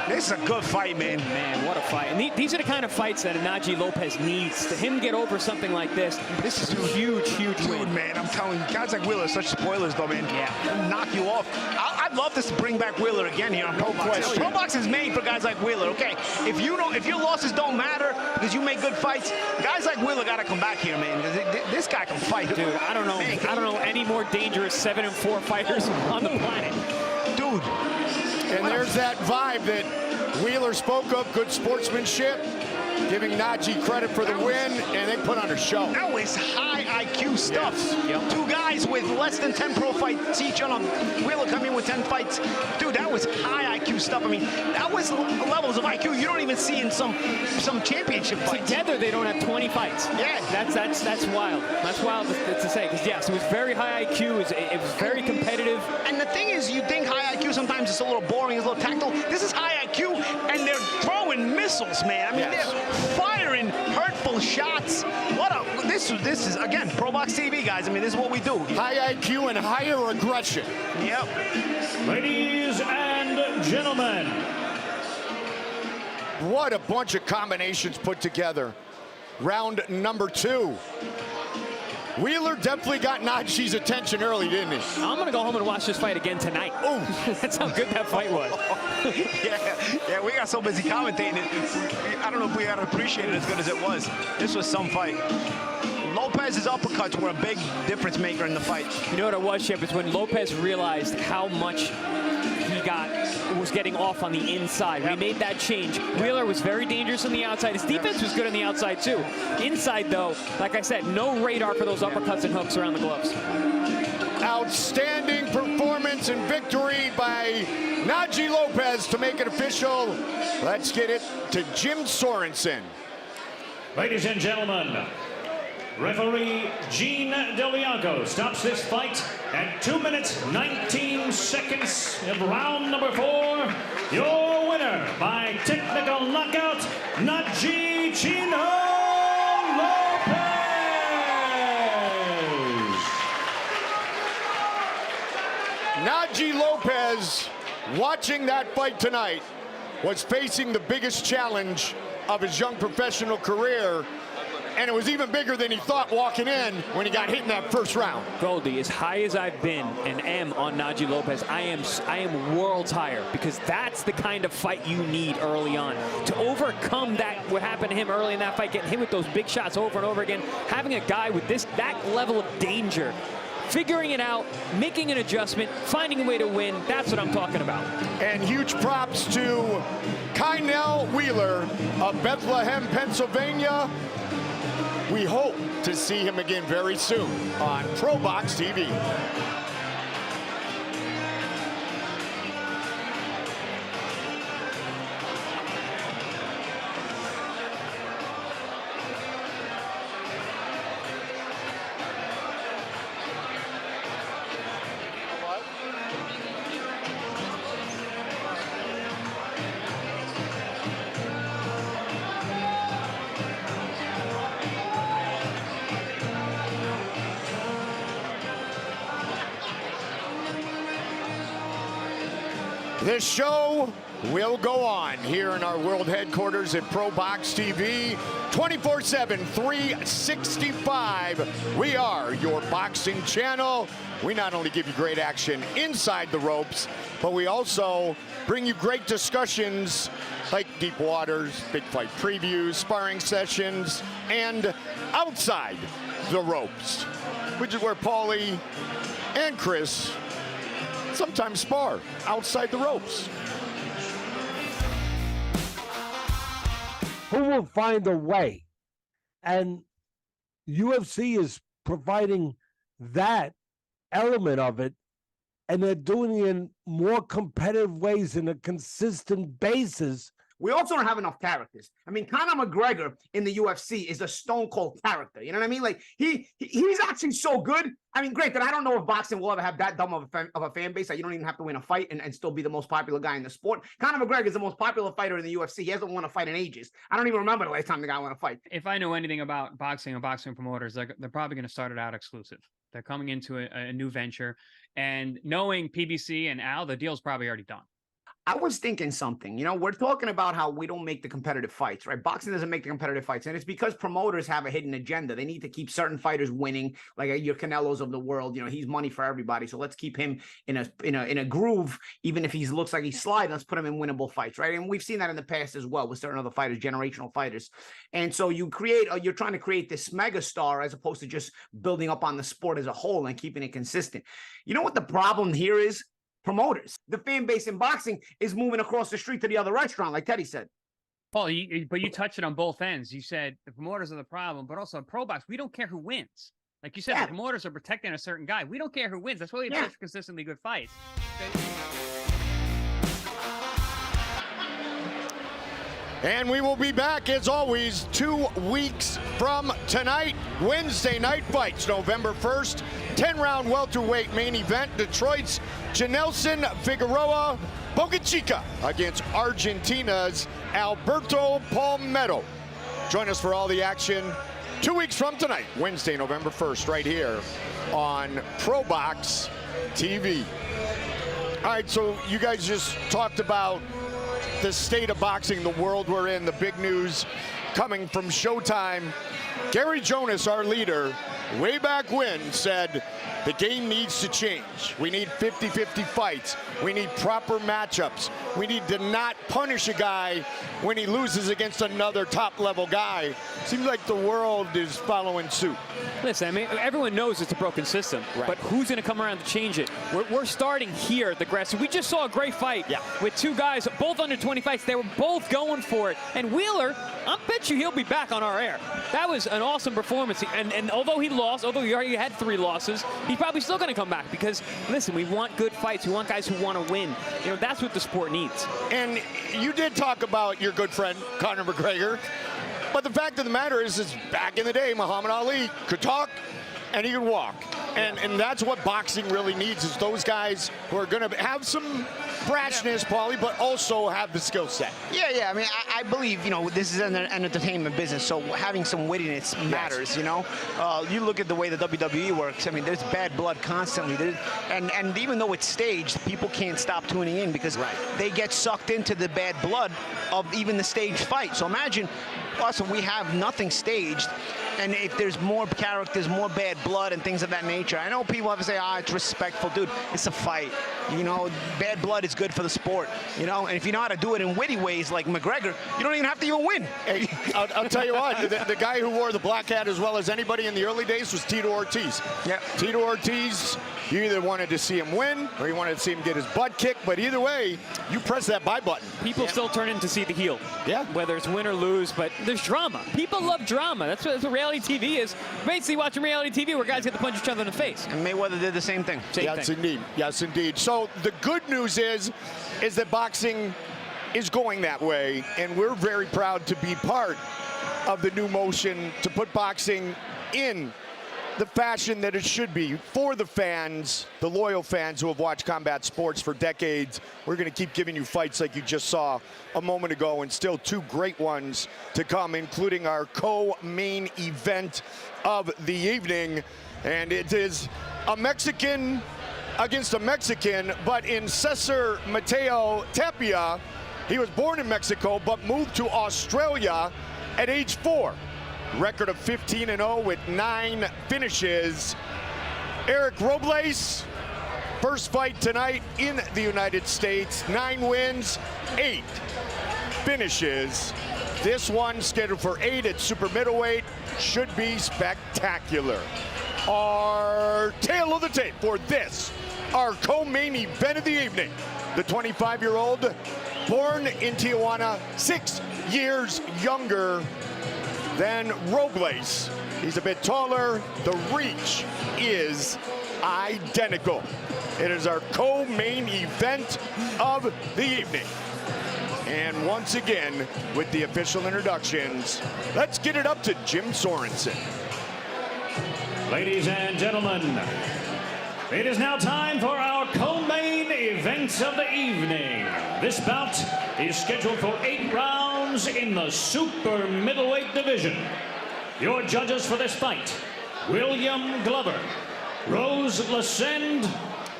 This is a good fight, man. Man, what a fight. And these are the kind of fights that Najee Lopez needs. To him get over something like this is a huge, huge win. Dude, man, I'm telling you, guys like Wheeler are such spoilers, though, man. Yeah. They'll knock you off. I'd love to bring back Wheeler again here on ProBox. ProBox is made for guys like Wheeler, okay? If your losses don't matter because you make good fights, guys like Wheeler got to come back here, man. This guy can fight. Dude, I don't know any more dangerous 7-4 fighters on the planet. Dude. And there's that vibe that Wheeler spoke of, good sportsmanship, giving Najee credit for the win, and they put on a show. That was high IQ stuff. Yes. Yep. 2 guys with less than 10 pro fights each on Wheeler coming in with 10 fights. Dude, that was high IQ stuff. I mean, that was levels of IQ you don't even see in some championship fights. Together, they don't have 20 fights. Yeah. That's wild. That's wild to say, because yes, it was very high IQ. It was very competitive. And the thing is, you think high IQ sometimes it's a little boring, it's a little tactile. This is high IQ, and they're throwing missiles, man. I mean, they're firing hurtful shots. This is again ProBox TV, guys. I mean, this is what we do. High IQ and higher aggression. Yep. Ladies and gentlemen. What a bunch of combinations put together. Round number 2. Wheeler definitely got Najee's attention early, didn't he? I'm going to go home and watch this fight again tonight. Oh, that's how good that fight was. yeah, we got so busy commentating. I don't know if we had to appreciate it as good as it was. This was some fight. Lopez's uppercuts were a big difference maker in the fight. You know what it was, Chip? It's when Lopez realized how much he was getting off on the inside. When he made that change, Wheeler was very dangerous on the outside. His defense was good on the outside, too. Inside, though, like I said, no radar for those uppercuts and hooks around the gloves. Outstanding performance and victory by Najee Lopez to make it official. Let's get it to Jim Sorensen. Ladies and gentlemen, referee Gene Deliago stops this fight at 2 minutes 19 seconds of round number 4. Your winner by technical knockout, Najee Lopez. Najee Lopez, watching that fight tonight, was facing the biggest challenge of his young professional career And it was even bigger than he thought walking in when he got hit in that first round. Goldie, as high as I've been and am on Najee Lopez, I am worlds higher, because that's the kind of fight you need early on. To overcome that, what happened to him early in that fight, getting hit with those big shots over and over again, having a guy with that level of danger, figuring it out, making an adjustment, finding a way to win, that's what I'm talking about. And huge props to Khaineel Wheeler of Bethlehem, Pennsylvania. We hope to see him again very soon on ProBox TV. This show will go on here in our world headquarters at ProBox TV, 24/7, 365. We are your boxing channel. We not only give you great action inside the ropes, but we also bring you great discussions like Deep Waters, big fight previews, sparring sessions, and outside the ropes, which is where Paulie and Chris sometimes spar outside the ropes. Who will find a way? And UFC is providing that element of it, and they're doing it in more competitive ways in a consistent basis. We also don't have enough characters. I mean, Conor McGregor in the UFC is a stone cold character. You know what I mean? Like he's actually so good. I mean, great that I don't know if boxing will ever have that dumb of a fan base that you don't even have to win a fight and still be the most popular guy in the sport. Conor McGregor is the most popular fighter in the UFC. He hasn't won a fight in ages. I don't even remember the last time the guy won a fight. If I know anything about boxing and boxing promoters, they're probably going to start it out exclusive. They're coming into a new venture, and knowing PBC and Al, the deal's probably already done. I was thinking something, you know, we're talking about how we don't make the competitive fights, right? Boxing doesn't make the competitive fights. And it's because promoters have a hidden agenda. They need to keep certain fighters winning, like your Canelos of the world. You know, he's money for everybody. So let's keep him in a groove. Even if he looks like he's sliding, let's put him in winnable fights, right? And we've seen that in the past as well with certain other fighters, generational fighters. And so you're trying to create this mega star as opposed to just building up on the sport as a whole and keeping it consistent. You know what the problem here is? Promoters. The fan base in boxing is moving across the street to the other restaurant, like Teddy said. Paul, but you touched it on both ends. You said the promoters are the problem, but also in ProBox, we don't care who wins. Like you said, the promoters are protecting a certain guy. We don't care who wins. That's why we have such consistently good fights. And we will be back, as always, 2 weeks from tonight. Wednesday night fights, November 1st. 10-round welterweight main event. Detroit's Janelson Figueroa Boca Chica against Argentina's Alberto Palmetto. Join us for all the action 2 weeks from tonight, Wednesday, November 1st, right here on ProBox TV. All right, so you guys just talked about the state of boxing, the world we're in, the big news coming from Showtime. Gary Jonas, our leader, way back when said the game needs to change. We need 50-50 fights. We need proper matchups. We need to not punish a guy when he loses against another top-level guy. Seems like the world is following suit. Listen, I mean, everyone knows it's a broken system, but who's going to come around to change it? We're starting here at the grass. We just saw a great fight with two guys, both under 20 fights. They were both going for it. And Wheeler, I bet you he'll be back on our air. That was an awesome performance. And although he lost, although he already had 3 losses, he's probably still going to come back because, listen, we want good fights. We want guys who want to win. You know, that's what the sport needs. And you did talk about your good friend, Conor McGregor. But the fact of the matter is back in the day, Muhammad Ali could talk and he could walk. And that's what boxing really needs, is those guys who are going to have some brashness, Paulie, but also have the skill set. Yeah. I mean, I believe, you know, this is an entertainment business, so having some wittiness matters, you know. You look at the way the WWE works. I mean, there's bad blood constantly. And even though it's staged, people can't stop tuning in because they get sucked into the bad blood of even the staged fight. So imagine us, we have nothing staged, and if there's more characters, more bad blood and things of that nature. I know people have to say, it's respectful. Dude, it's a fight. You know, bad blood is good for the sport, you know? And if you know how to do it in witty ways like McGregor, you don't even have to even win. Hey, I'll tell you what, the guy who wore the black hat as well as anybody in the early days was Tito Ortiz. Yeah. Tito Ortiz, you either wanted to see him win or you wanted to see him get his butt kicked, but either way, you press that buy button. People still turn in to see the heel. Yeah. Whether it's win or lose, but there's drama. People love drama. That's what reality TV is. Basically watching reality TV where guys get to punch each other in the face. And Mayweather did the same thing. Yes, indeed. Yes, indeed. So the good news is that boxing is going that way, and we're very proud to be part of the new motion to put boxing in the fashion that it should be for the fans, the loyal fans who have watched combat sports for decades. We're going to keep giving you fights like you just saw a moment ago, and still two great ones to come, including our co-main event of the evening. And it is a Mexican against a Mexican, but in Cesar Mateo Tapia. He was born in Mexico, but moved to Australia at age 4. Record of 15-0 with 9 finishes. Eric Robles, first fight tonight in the United States. 9 wins, 8 finishes. This one scheduled for 8 at super middleweight. Should be spectacular. Our tail of the tape for this, our co-main event of the evening. The 25-year-old, born in Tijuana, 6 years younger than Robles. He's a bit taller. The reach is identical. It is our co-main event of the evening. And once again, with the official introductions, let's get it up to Jim Sorensen. Ladies and gentlemen, it is now time for our co-main event of the evening. This bout is scheduled for 8 rounds in the super middleweight division. Your judges for this fight, William Glover, Rose Lesend,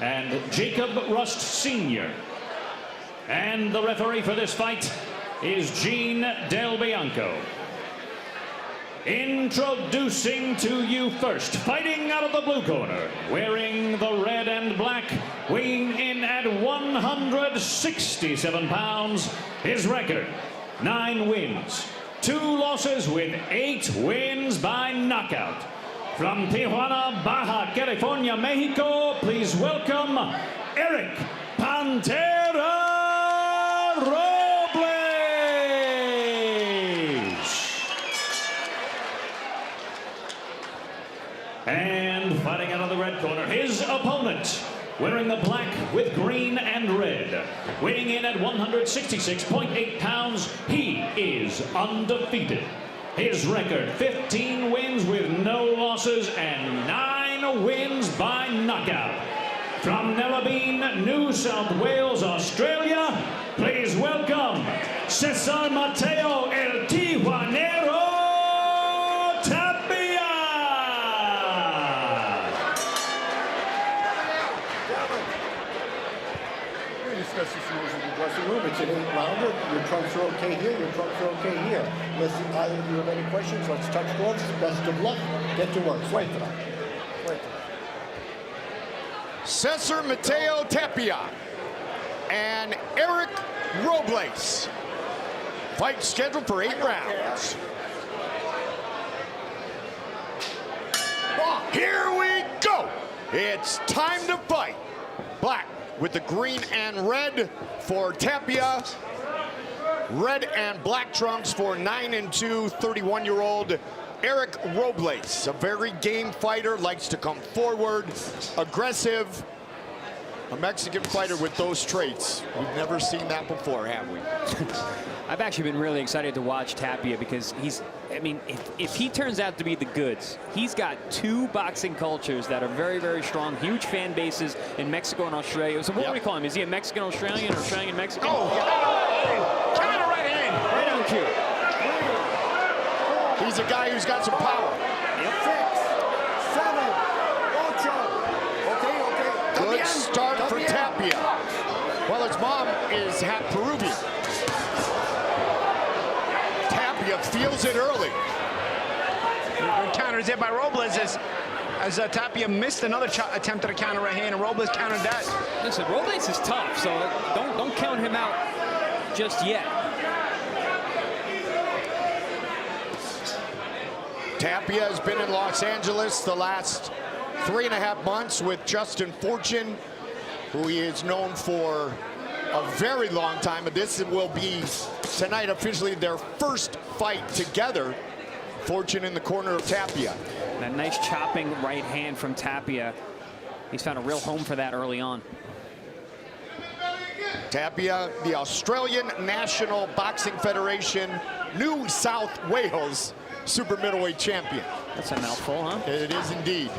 and Jaycob Rust Sr. And the referee for this fight is Gene Del Bianco. Introducing to you first, fighting out of the blue corner, wearing the red and black, weighing in at 167 pounds, his record, 9 wins, 2 losses with 8 wins by knockout. From Tijuana, Baja California, Mexico, please welcome Eric Pantera Robles. And fighting out of the red corner, his opponent, wearing the black with green and red, weighing in at 166.8 pounds, he is undefeated. His record, 15 wins with no losses and 9 wins by knockout. From Narrabeen, New South Wales, Australia, please welcome Cesar Mateo El Tijuanero Tapia. We discussed this rules in the dressing room. It's an 8-rounder. Your trumps are okay here. Your trumps are okay here. Unless either of you have any questions, let's touch gloves. Best of luck. Get to work. Wait for that. Wait for that. Cesar Mateo Tapia and Eric Robles. Fight scheduled for 8 rounds. Here we go. It's time to fight. Black with the green and red for Tapia. Red and black trunks for 9-2, 31-year-old Eric Robles. A very game fighter, likes to come forward, aggressive. A Mexican fighter with those traits. We've never seen that before, have we? I've actually been really excited to watch Tapia because he's, I mean, if he turns out to be the goods, he's got 2 boxing cultures that are very, very strong, huge fan bases in Mexico and Australia. So what do we call him? Is he a Mexican-Australian or Australian-Mexican? Oh, yeah. Right hand. Right on cue. He's a guy who's got some power. 6, 7, 8. Good start for Tapia. Well, his mom is half Peruvian. Tapia feels it early. counters there by Robles as Tapia missed another attempt at a counter right hand, and Robles countered that. Listen, Robles is tough, so don't count him out just yet. Tapia has been in Los Angeles the last 3.5 months with Justin Fortune, who he is known for a very long time. But this will be tonight officially their first fight together. Fortune in the corner of Tapia. That nice chopping right hand from Tapia. He's found a real home for that early on. Tapia, the Australian National Boxing Federation, New South Wales super middleweight champion. That's a mouthful, huh? It is indeed.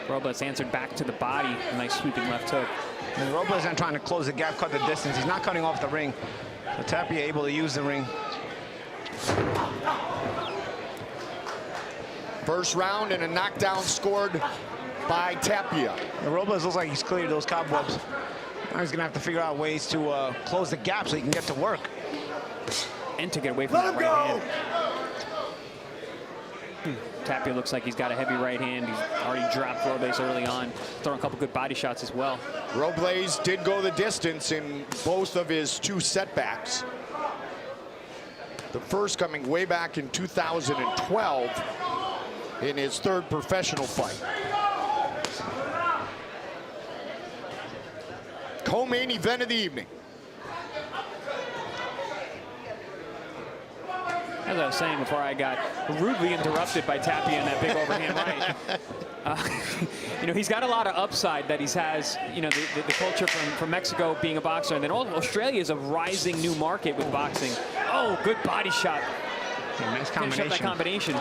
Robles answered back to the body. A nice sweeping left hook. And Robles not trying to close the gap, cut the distance. He's not cutting off the ring. So Tapia able to use the ring. First round and a knockdown scored by Tapia. And Robles looks like he's cleared those cobwebs. Now he's gonna have to figure out ways to close the gap so he can get to work. And to get away from that right hand. Tapia looks like he's got a heavy right hand. He's already dropped Robles early on, throwing a couple good body shots as well. Robles did go the distance in both of his 2 setbacks. The first coming way back in 2012 in his 3rd professional fight. Co-main event of the evening. As I was saying before, I got rudely interrupted by Tapia in that big overhand right. You know, he's got a lot of upside that he has, you know, the culture from Mexico being a boxer. And then Australia is a rising new market with boxing. Oh, good body shot. Yeah, nice Finish up that combination.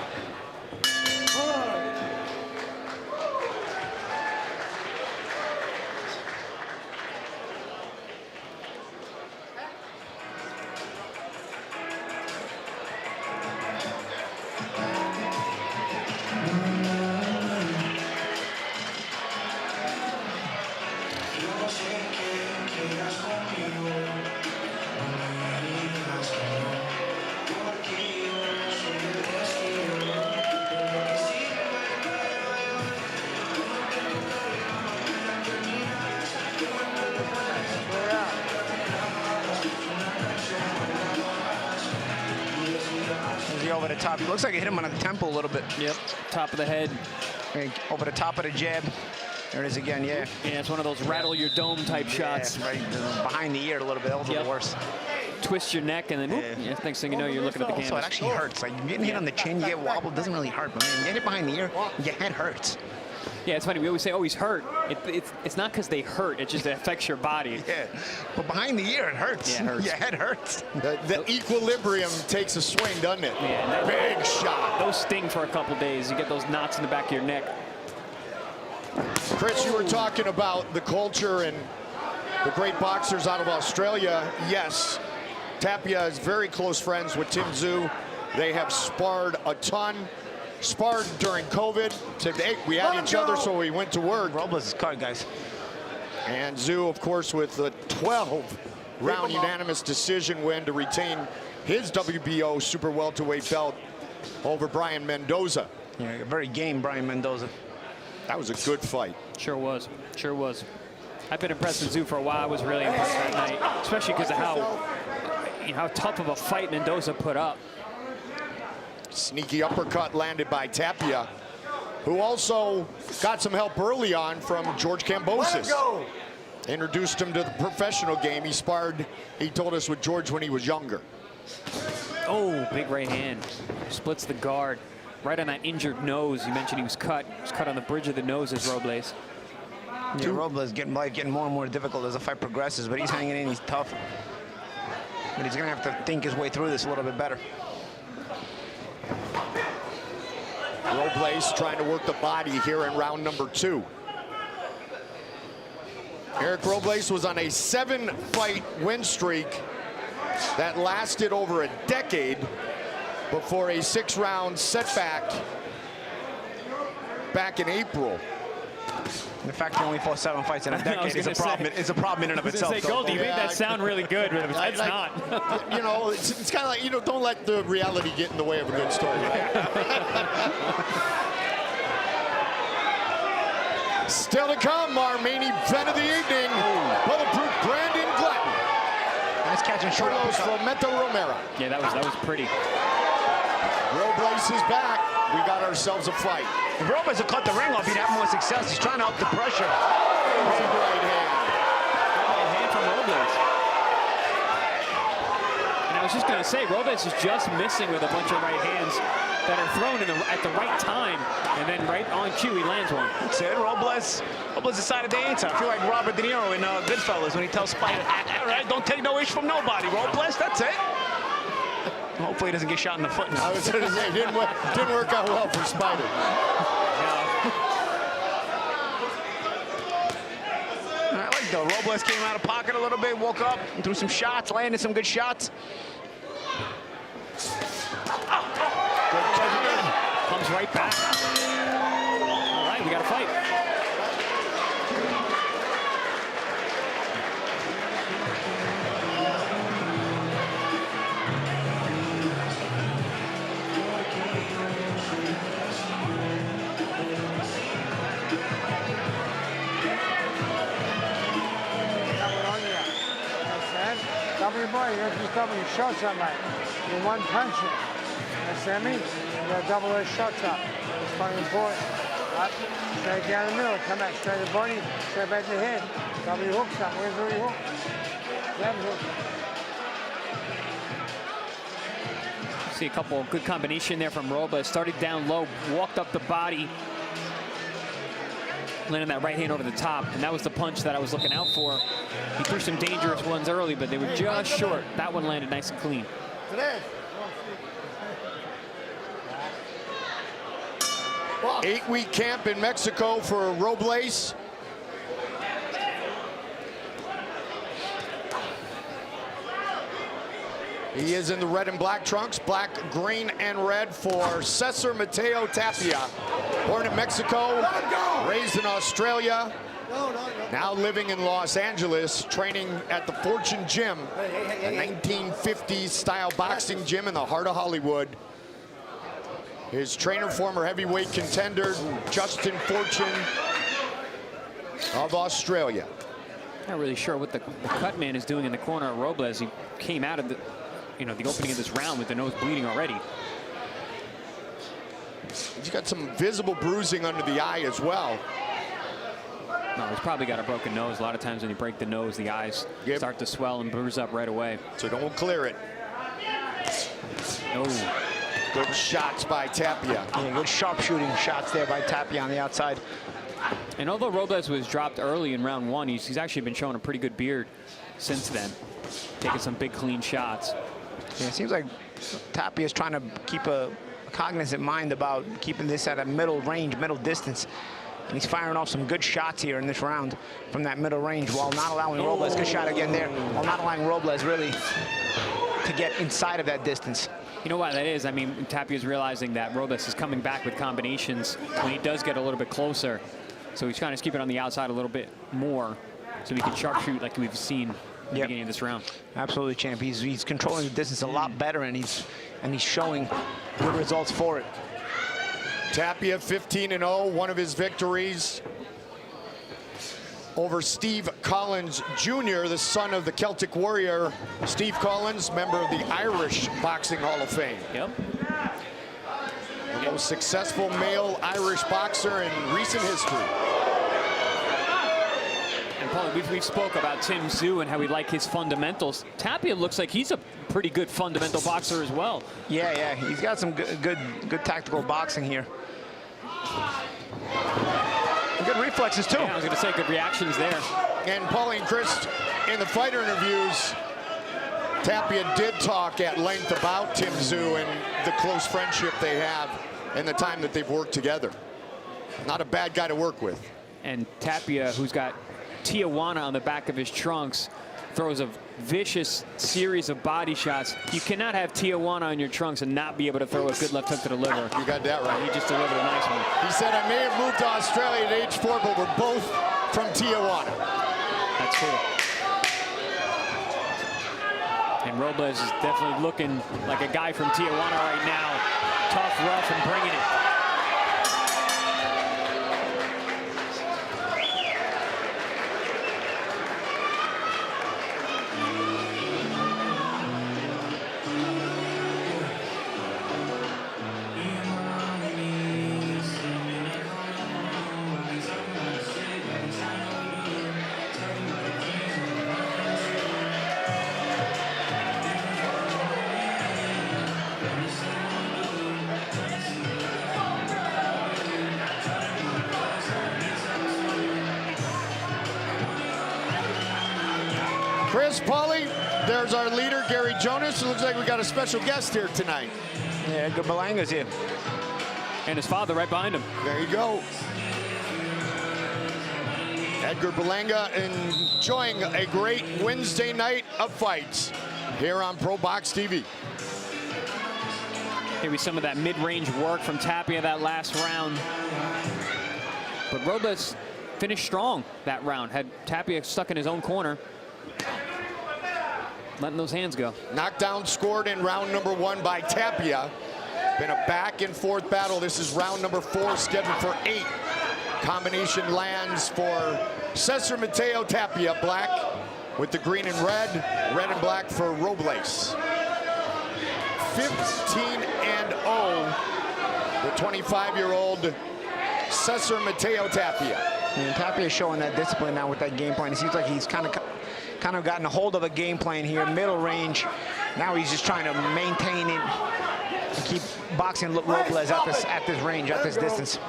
Over the top. He looks like it hit him on the temple a little bit. Yep, top of the head. Over the top of the jab. There it is again, yeah. Yeah, it's one of those rattle your dome type shots. Right behind the ear a little bit. That was a little worse. Twist your neck and then whoop, next thing you know, you're looking at the canvas. So it actually hurts. Like getting hit on the chin, you get wobbled, doesn't really hurt. But man, you get it behind the ear, your head hurts. Yeah, it's funny. We always say, oh, he's hurt. It's not because they hurt. It just affects your body. Yeah, but behind the ear, it hurts. Yeah, it hurts. Your head hurts. The equilibrium takes a swing, doesn't it? Yeah, big shot. Those sting for a couple days. You get those knots in the back of your neck. Chris, you were talking about the culture and the great boxers out of Australia. Yes, Tapia is very close friends with Tim Tszyu. They have sparred a ton. Sparred during COVID. Said, hey, we had each other, so we went to work. Robles is caught, guys. And Tszyu, of course, with the 12-round unanimous decision win to retain his WBO super welterweight belt over Brian Mendoza. Yeah, very game, Brian Mendoza. That was a good fight. Sure was. Sure was. I've been impressed with Tszyu for a while. I was really impressed that night, especially because of how tough of a fight Mendoza put up. Sneaky uppercut landed by Tapia, who also got some help early on from George Kambosos. Introduced him to the professional game. He sparred, he told us, with George when he was younger. Oh, big right hand. Splits the guard. Right on that injured nose. You mentioned he was cut. He was cut on the bridge of the nose as Robles. Yeah, Robles getting more and more difficult as the fight progresses, but he's hanging in, he's tough. But he's gonna have to think his way through this a little bit better. Robles trying to work the body here in round number 2. Eric Robles was on a 7-fight win streak that lasted over a decade before a 6-round setback back in April. The fact he only fought 7 fights in a decade is a problem. It's a problem in and of itself. Goldie, you made that sound really good, but it's not. You know, it's kind of like, you know, don't let the reality get in the way of a good story, right? Still to come, our main event of the evening. Bulletproof Brandon Glanton. Nice catch and shoot. Carlos Frometa Romero. Yeah, that was pretty. Robles is back. We got ourselves a fight. If Robles had cut the ring off, he'd have more success. He's trying to up the pressure. Big right hand. Good hand from Robles. And I was just going to say, Robles is just missing with a bunch of right hands that are thrown at the right time, and then right on cue, he lands one. That's it. Robles decided they answer. I feel like Robert De Niro in Goodfellas when he tells Spike, all right, don't take no ish from nobody. Robles, that's it. Hopefully he doesn't get shot in the foot now. I was going to say, it didn't work out well for Spider. I like though. Robles came out of pocket a little bit, woke up, and threw some shots, landed some good shots. Comes right back. All right, we got a fight. Double boy, you just double your shots up, mate. You're one puncher. Understand me? You gotta double those shots up. It's quite important. Up, straight down the middle, come back straight to the body, straight back to the head. Double your hooks up. Where's all your hook? Jab hook. See a couple good combination there from Robles. Started down low, walked up the body, landing that right hand over the top, and that was the punch that I was looking out for. He threw some dangerous ones early, but they were just short. That one landed nice and clean. 8-week camp in Mexico for Robles. He is in the red and black trunks, black, green, and red for Cesar Mateo Tapia. Born in Mexico, raised in Australia, now living in Los Angeles, training at the Fortune Gym, a 1950s style boxing gym in the heart of Hollywood. His trainer, former heavyweight contender, Justin Fortune of Australia. Not really sure what the cut man is doing in the corner of Robles. He came out of the opening of this round with the nose bleeding already. He's got some visible bruising under the eye as well. No, he's probably got a broken nose. A lot of times when you break the nose, the eyes start to swell and bruise up right away. So don't clear it. No. Good shots by Tapia. Yeah, good sharpshooting shots there by Tapia on the outside. And although Robles was dropped early in round one, he's actually been showing a pretty good beard since then, taking some big clean shots. Yeah, it seems like Tapia is trying to keep a cognizant mind about keeping this at a middle range, middle distance. And he's firing off some good shots here in this round from that middle range while not allowing Robles, good shot again there, while not allowing Robles really to get inside of that distance. You know why that is? I mean, Tapia's realizing that Robles is coming back with combinations when he does get a little bit closer. So he's trying to keep it on the outside a little bit more so he can sharpshoot like we've seen at the beginning of this round. Absolutely, champ. He's controlling the distance a lot better, and he's showing good results for it. Tapia 15-0, one of his victories over Steve Collins Jr., the son of the Celtic Warrior. Steve Collins, member of the Irish Boxing Hall of Fame. Yep. The most successful male Irish boxer in recent history. And Paul, we've spoke about Tim Tszyu and how we like his fundamentals. Tapia looks like he's a pretty good fundamental boxer as well. Yeah, he's got some good tactical boxing here. Good reflexes too. Yeah, I was going to say good reactions there. And Paulie and Chris, in the fighter interviews, Tapia did talk at length about Tim Tszyu and the close friendship they have and the time that they've worked together. Not a bad guy to work with. And Tapia, who's got Tijuana on the back of his trunks, throws a vicious series of body shots. You cannot have Tijuana on your trunks and not be able to throw a good left hook to the liver. You got that right. He just delivered a nice one. He said, I may have moved to Australia at age 4, but we're both from Tijuana. That's cool. And Robles is definitely looking like a guy from Tijuana right now. Tough, rough, and bringing it. Chris, Paulie, there's our leader, Gary Jonas. It looks like we got a special guest here tonight. Yeah, Edgar Belanga's here. And his father right behind him. There you go. Edgar Belanga enjoying a great Wednesday night of fights here on ProBox TV. Maybe some of that mid-range work from Tapia that last round. But Robles finished strong that round. Had Tapia stuck in his own corner. Letting those hands go. Knockdown scored in round number 1 by Tapia. Been a back and forth battle. This is round number 4, scheduled for 8. Combination lands for Cesar Mateo Tapia, black with the green and red and black for Robles. 15-0, the 25-year-old Cesar Mateo Tapia. And Tapia is showing that discipline now with that game plan. It seems like he's kind of gotten a hold of a game plan here, middle range. Now he's just trying to maintain it and keep boxing Robles at this range, at this distance.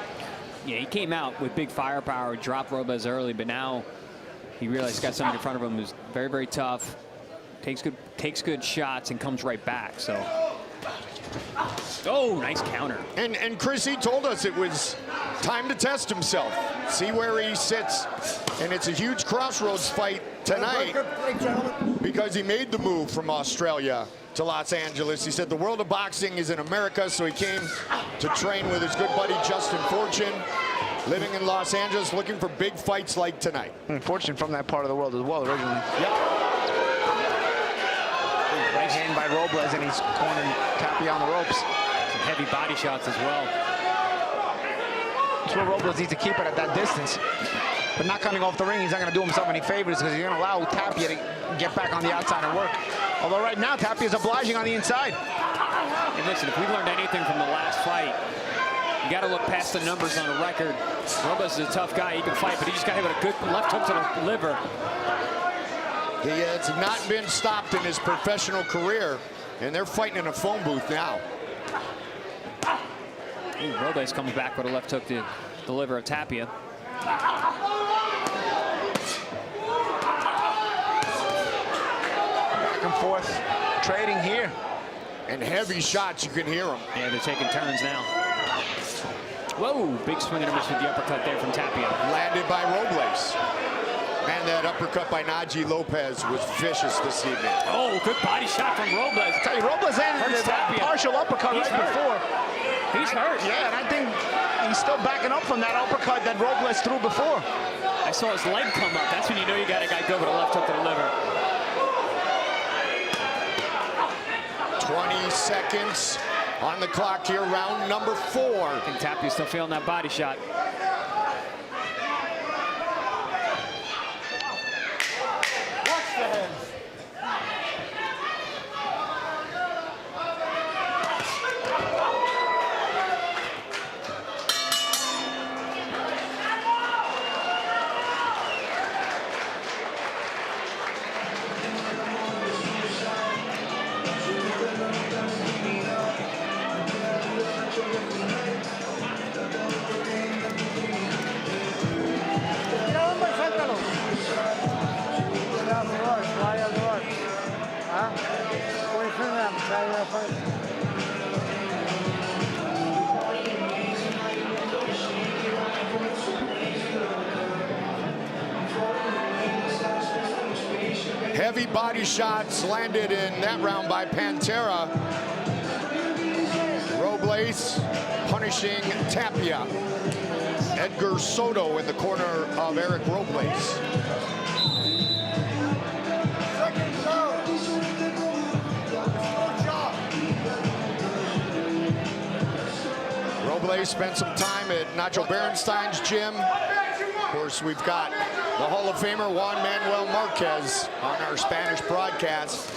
Yeah, he came out with big firepower, dropped Robles early, but now he realized he's got somebody in front of him who's very, very tough, takes good shots, and comes right back. So, oh, nice counter. And Chris, he told us it was time to test himself, see where he sits, and it's a huge crossroads fight tonight because he made the move from Australia to Los Angeles. He said the world of boxing is in America, so he came to train with his good buddy Justin Fortune, living in Los Angeles, looking for big fights like tonight. And Fortune from that part of the world as well originally. Yep. Right hand by Robles, and he's cornering Tapia on the ropes. Some heavy body shots as well. That's where Robles needs to keep it at that distance. But not coming off the ring, he's not going to do himself any favors because he's going to allow Tapia to get back on the outside and work. Although right now, Tapia's obliging on the inside. And listen, if we learned anything from the last fight, you got to look past the numbers on a record. Robles is a tough guy. He can fight, but he just got hit with a good left hook to the liver. He has not been stopped in his professional career, and they're fighting in a phone booth now. Ooh, Robles comes back with a left hook to the liver of Tapia. Back and forth, trading here. And heavy shots, you can hear them. Yeah, they're taking turns now. Whoa, big swing and a miss with the uppercut there from Tapia. Landed by Robles. Man, that uppercut by Najee Lopez was vicious this evening. Oh, good body shot from Robles. I tell you, Robles landed that partial uppercut right before. He's hurt. Yeah, and I think he's still backing up from that uppercut that Robles threw before. I saw his leg come up. That's when you know you got a guy go with a left hook to the liver. 20 seconds on the clock here, round number 4. I think Tapia's still feeling that body shot. Watch the hands. heavy body shots landed in that round by Pantera. Robles punishing Tapia. Edgar Soto in the corner of Eric Robles. Robles spent some time at Nacho Berenstein's gym. Of course, we've got the Hall of Famer Juan Manuel Marquez on our Spanish broadcast.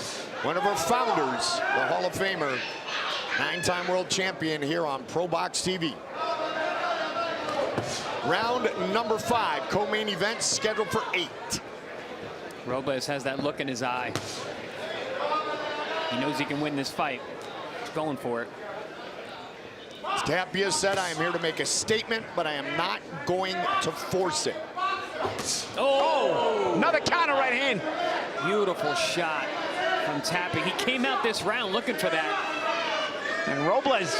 One of our founders, the Hall of Famer, 9-time world champion here on ProBox TV. Round number 5, co-main event scheduled for 8. Robles has that look in his eye. He knows he can win this fight. He's going for it. Tapia said, I am here to make a statement, but I am not going to force it. Oh! Another counter right hand. Beautiful shot from Tapia. He came out this round looking for that. And Robles,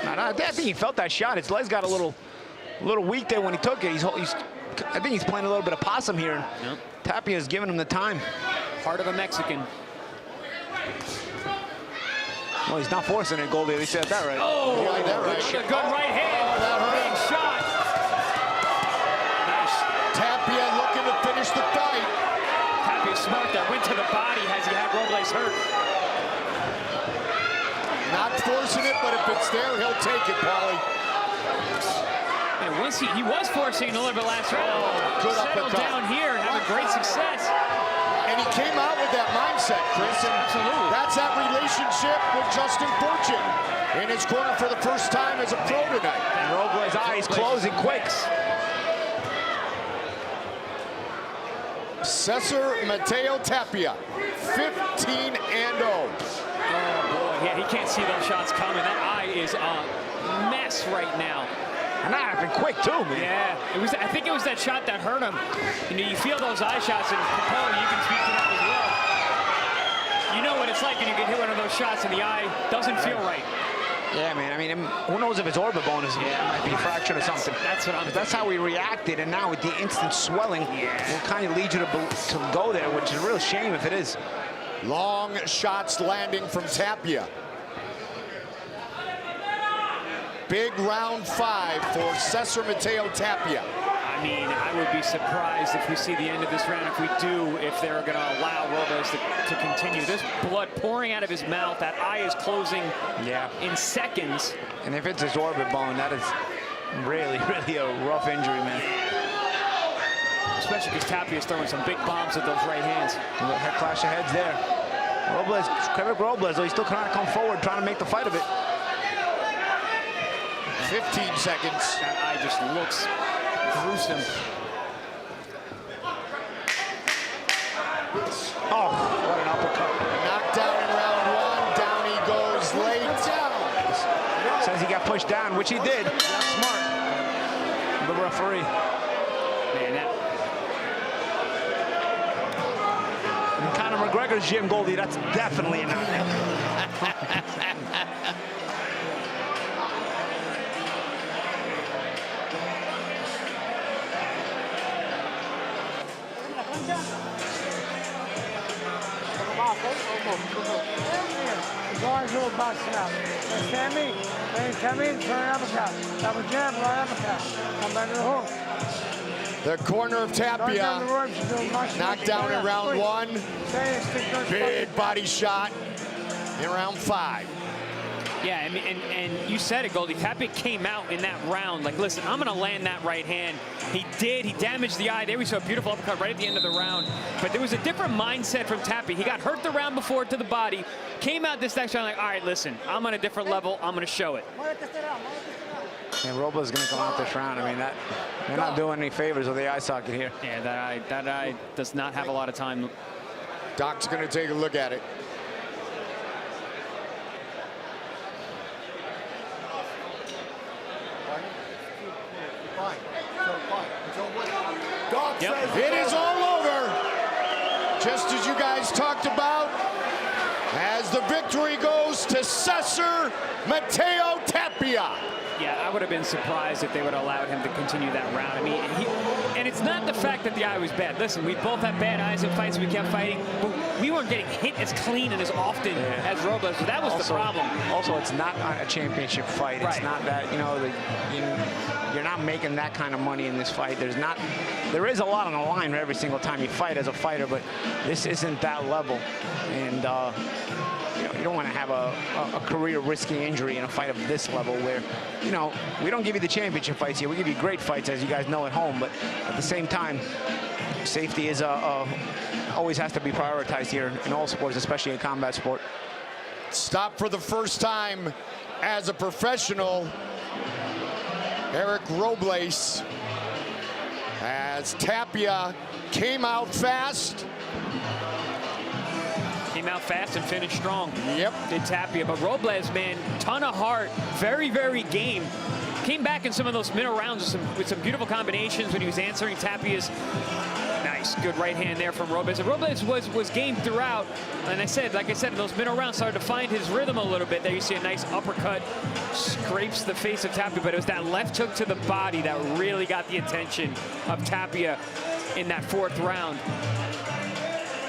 I think he felt that shot. His legs got a little weak there when he took it. I think he's playing a little bit of possum here. Yep. Tapia is giving him the time. Part of a Mexican. Well, he's not forcing it, Goldie. He said that right. Oh, you like that right? Good right hand. Big shot. Nice. Tapia looking to finish the fight. Tapia's smart there. Went to the body as he had Robles hurt. Not forcing it, but if it's there, he'll take it, Paulie. And once he was forcing it a little bit last round. Good Settled uppercut. down here, having great success. And he came out with that mindset, Chris. And Absolutely. that's that relationship with Justin Fortune in his corner for the first time as a pro tonight. And Robles' eyes closing quick. Cesar Mateo Tapia, 15-0. Oh, boy. Yeah, he can't see those shots coming. That eye is a mess right now. And that happened quick, too, man. Yeah, I think it was that shot that hurt him. You know, you feel those eye shots, and Capone, you can speak to that as well. You know what it's like when you get hit one of those shots and the eye doesn't feel right. Yeah, man. I mean, who knows if his orbit bone might be fractured or something. That's what I'm thinking. That's how he reacted, and now with the instant swelling, it kind of leads you to go there, which is a real shame if it is. Long shots landing from Tapia. Big round 5 for Cesar Mateo Tapia. I mean, I would be surprised if we see the end of this round. If we do, if they're going to allow Robles to continue. There's blood pouring out of his mouth. That eye is closing in seconds. And if it's his orbit bone, that is really, really a rough injury, man. Especially because Tapia is throwing some big bombs with those right hands. A clash of heads there. Robles, Eric Robles, though, he's still trying to come forward, trying to make the fight of it. 15 seconds. That eye just looks gruesome. Oh, what an uppercut. Knocked down in round 1. Down he goes late. Says he got pushed down, which he did. That's smart. The referee. Man, that... In Conor McGregor's gym, Goldie, that's definitely a knockout. Going to a box now. Understand me? When you come in, turn uppercut. Double jab, right uppercut. Come back to the hook. The corner of Tapia. Knocked down in round 1. Big body shot in round 5. Yeah, and you said it, Goldie. Tapia came out in that round like, listen, I'm going to land that right hand. He did. He damaged the eye. There we saw a beautiful uppercut right at the end of the round. But there was a different mindset from Tapia. He got hurt the round before to the body. Came out this next round like, all right, listen, I'm on a different level. I'm going to show it. And Robles is going to come out this round. I mean, they're not doing any favors with the eye socket here. Yeah, that eye does not have a lot of time. Doc's going to take a look at it. It is all over. Just as you guys talked about, as the victory goes to Cesar Mateo Tapia. Yeah, I would have been surprised if they would have allowed him to continue that round. I mean, and it's not the fact that the eye was bad. Listen, we both had bad eyes in fights. We kept fighting, but we weren't getting hit as clean and as often as Robles. So that was the problem. Also, it's not a championship fight. It's not that, you know, you're not making that kind of money in this fight. There is a lot on the line every single time you fight as a fighter, but this isn't that level. And you don't want to have a career-risking injury in a fight of this level where, you know, we don't give you the championship fights here. We give you great fights, as you guys know at home, but at the same time, safety is always has to be prioritized here in all sports, especially in combat sport. Stop for the first time as a professional. Eric Robles, as Tapia came out fast. Came out fast and finished strong. Yep. Did Tapia. But Robles, man, ton of heart. Very, very game. Came back in some of those middle rounds with some beautiful combinations when he was answering Tapia's. Nice, good right hand there from Robles. And Robles was game throughout. And like I said, in those middle rounds, started to find his rhythm a little bit. There you see a nice uppercut, scrapes the face of Tapia, but it was that left hook to the body that really got the attention of Tapia in that fourth round.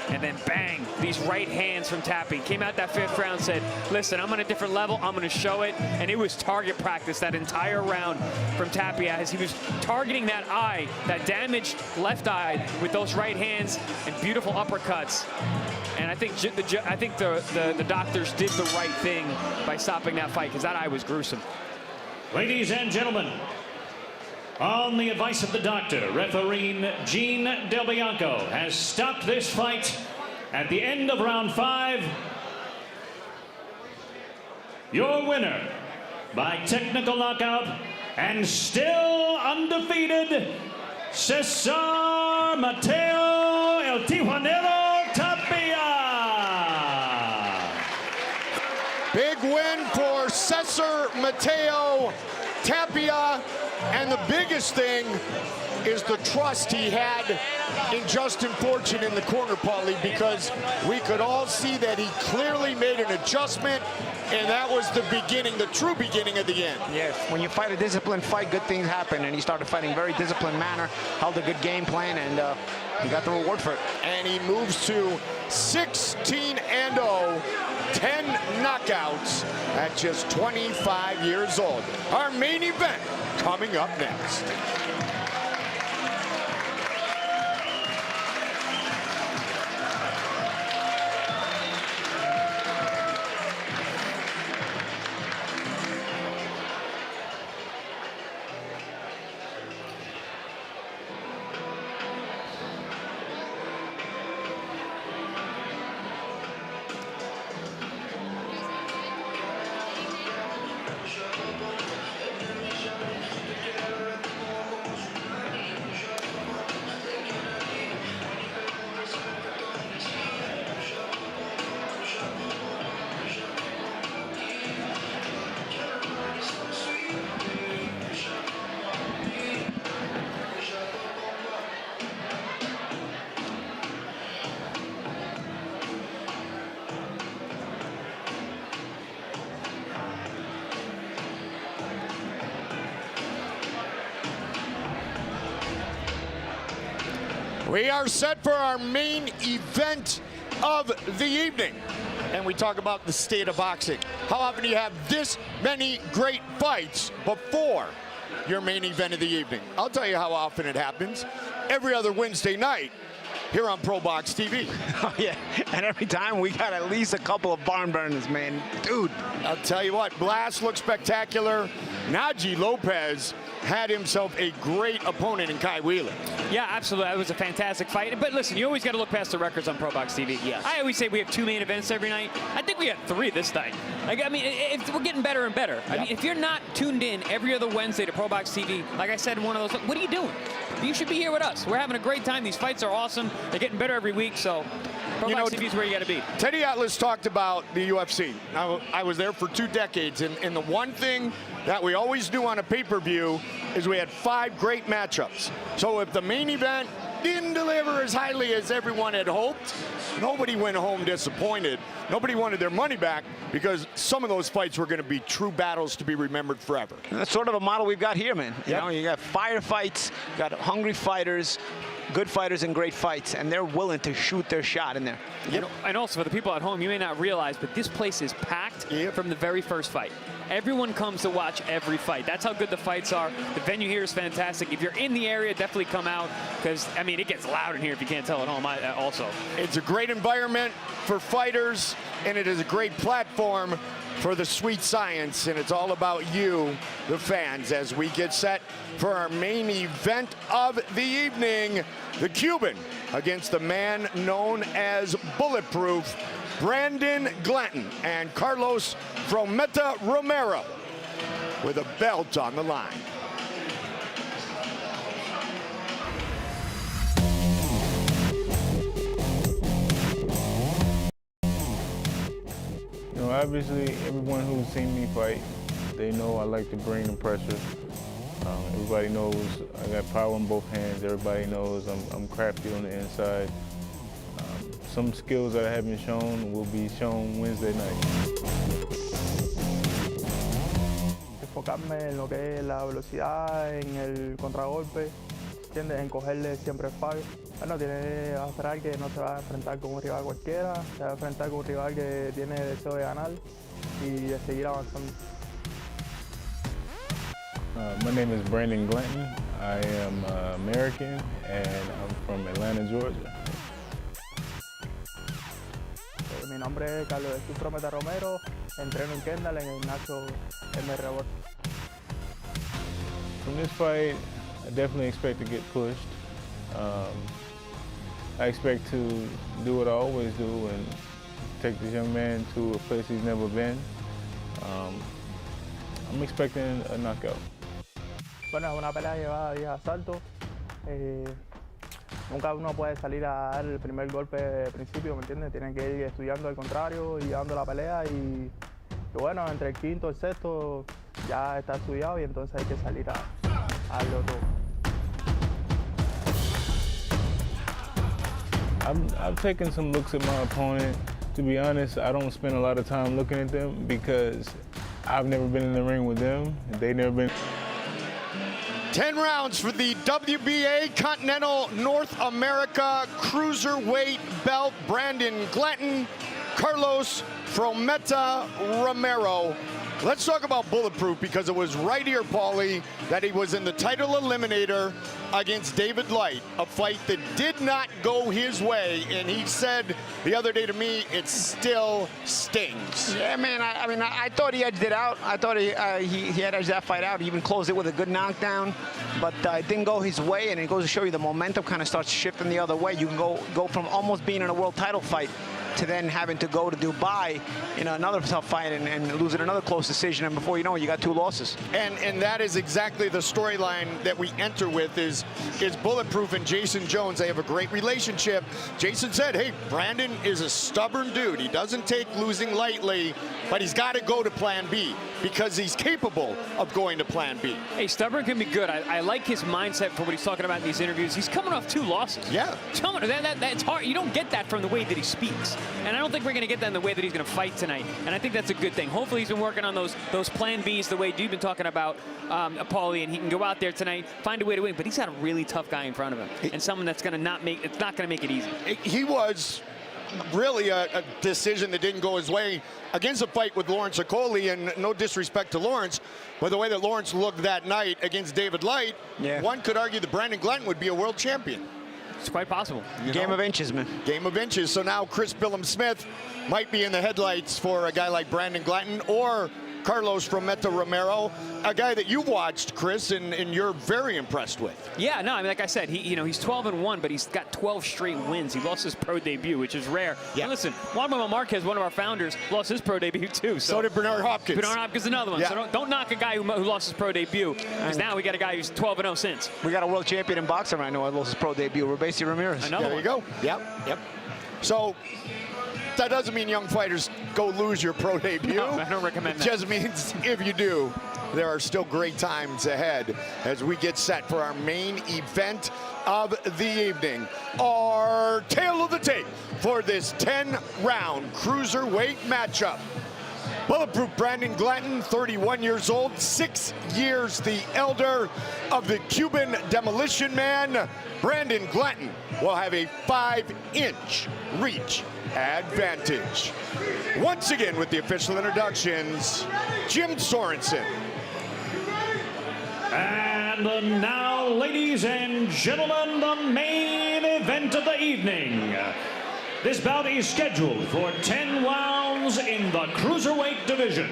And then bang, these right hands from Tapia. Came out that fifth round, said, listen, I'm on a different level, I'm gonna show it. And it was target practice that entire round from Tapia as he was targeting that eye, that damaged left eye with those right hands and beautiful uppercuts. And I think the doctors did the right thing by stopping that fight because that eye was gruesome. Ladies and gentlemen, on the advice of the doctor, referee Gene Del Bianco has stopped this fight at the end of round 5. Your winner by technical knockout and still undefeated, Cesar Mateo El Tijuanero Tapia. Big win for Cesar Mateo Tapia. And the biggest thing is the trust he had in Justin Fortune in the corner, Paulie, because we could all see that he clearly made an adjustment, and that was the beginning, the true beginning of the end. Yes, when you fight a disciplined fight, good things happen, and he started fighting very disciplined manner, held a good game plan, and he got the reward for it. And he moves to 16-0, 10 knockouts at just 25 years old. Our main event coming up next. We are set for our main event of the evening. And we talk about the state of boxing. How often do you have this many great fights before your main event of the evening? I'll tell you how often it happens. Every other Wednesday night here on ProBox TV. Oh, yeah, and every time we got at least a couple of barn burners, man. Dude. I'll tell you what, Blast looked spectacular. Najee Lopez had himself a great opponent in Khaineel Wheeler. Yeah, absolutely. That was a fantastic fight. But listen, you always got to look past the records on ProBox TV. Yes. I always say we have 2 main events every night. I think we had 3 this night. Like, I mean, we're getting better and better. I mean, if you're not tuned in every other Wednesday to ProBox TV, like I said in one of those, what are you doing? You should be here with us. We're having a great time. These fights are awesome. They're getting better every week, so ProBox TV is where you got to be. Teddy Atlas talked about the UFC. I was there for 2 decades, and the one thing that we always do on a pay-per-view is we had 5 great matchups. So if the main event didn't deliver as highly as everyone had hoped, nobody went home disappointed. Nobody wanted their money back because some of those fights were going to be true battles to be remembered forever. And that's sort of a model we've got here, man. You know, you got fire fights, you got hungry fighters, good fighters and great fights, and they're willing to shoot their shot in there. And also for the people at home, you may not realize, but this place is packed from the very first fight. Everyone comes to watch every fight. That's how good the fights are. The venue here is fantastic. If you're in the area, definitely come out because, I mean, it gets loud in here if you can't tell at home also. It's a great environment for fighters, and it is a great platform for the sweet science, and it's all about you, the fans, as we get set for our main event of the evening, the Cuban against the man known as Bulletproof, Brandon Glanton and Carlos Frometa Romero with a belt on the line. You know, obviously, everyone who's seen me fight, they know I like to bring the pressure. Everybody knows I got power in both hands. Everybody knows I'm crafty on the inside. Some skills that I haven't shown will be shown Wednesday night. Enfocarme en lo que es la velocidad, en el contragolpe, ¿entiendes? En cogerle siempre el fallo. Bueno, tiene que demostrar que no se va a enfrentar con un rival cualquiera, se va a enfrentar con un rival que tiene deseo de ganar y de seguir avanzando. My name is Brandon Glanton. I am American and I'm from Atlanta, Georgia. Mi nombre es Carlos Frometa Romero, entreno en Khainell en el gimnasio MR. From this fight, I definitely expect to get pushed. I expect to do what I always do and take this young man to a place he's never been. I'm expecting a knockout. Bueno, es una pelea que lleva 10 asaltos. Nunca uno puede salir a dar el primer golpe de principio, ¿me entiendes? Tienen que ir estudiando al contrario y llevando la pelea y bueno, entre el quinto y el sexto ya está estudiado y entonces hay que salir a darlo todo. I've taken some looks at my opponent. To be honest, I don't spend a lot of time looking at them because I've never been in the ring with them. They've never been. 10 rounds for the WBA Continental North America Cruiserweight belt. Brandon Glanton, Carlos Frometa Romero. Let's talk about Bulletproof because it was right here, Paulie, that he was in the title eliminator against David Light, a fight that did not go his way, and he said the other day to me, it still stings. Yeah, man, I thought he edged it out. I thought he had edged that fight out. He even closed it with a good knockdown, but it didn't go his way, and it goes to show you the momentum kind of starts shifting the other way. You can go from almost being in a world title fight to then having to go to Dubai in another tough fight and losing another close decision, and before you know it, you got 2 losses. And that is exactly the storyline that we enter with is Bulletproof and Jason Jones. They have a great relationship. Jason said, hey, Brandon is a stubborn dude. He doesn't take losing lightly, but he's got to go to plan B because he's capable of going to plan B. Hey, stubborn can be good. I like his mindset for what he's talking about in these interviews. He's coming off 2 losses. Yeah. That's hard. You don't get that from the way that he speaks. And I don't think we're going to get that in the way that he's going to fight tonight. And I think that's a good thing. Hopefully he's been working on those plan Bs the way you've been talking about, Paulie, and he can go out there tonight, find a way to win. But he's got a really tough guy in front of him and someone that's going to not make it easy. He was really a decision that didn't go his way against a fight with Lawrence Okoli, and no disrespect to Lawrence, but the way that Lawrence looked that night against David Light, one could argue that Brandon Glanton would be a world champion. It's quite possible. Game of inches, man. Game of inches. So now Chris Billum-Smith might be in the headlights for a guy like Brandon Glanton or Carlos Frometa Romero, a guy that you've watched, Chris, and you're very impressed with. Yeah, no, I mean, like I said, he's 12-1, but he's got 12 straight wins. He lost his pro debut, which is rare. Yeah. And listen, Juan Manuel Marquez, one of our founders, lost his pro debut too. So did Bernard Hopkins. Bernard Hopkins, another one. Yeah. So don't knock a guy who lost his pro debut, because now we got a guy who's 12-0 since. We got a world champion in boxing right now who lost his pro debut, Robenilson Ramirez. There you go. Yep. So that doesn't mean young fighters go lose your pro debut. No, I don't recommend it that. just means if you do, there are still great times ahead as we get set for our main event of the evening. Our tail of the tape for this 10-round cruiserweight matchup. Bulletproof Brandon Glanton, 31 years old, 6 years the elder of the Cuban demolition man. Brandon Glanton will have a 5-inch reach advantage. Once again with the official introductions, Jim Sorensen. And now, ladies and gentlemen, the main event of the evening. This bout is scheduled for 10 rounds in the Cruiserweight division.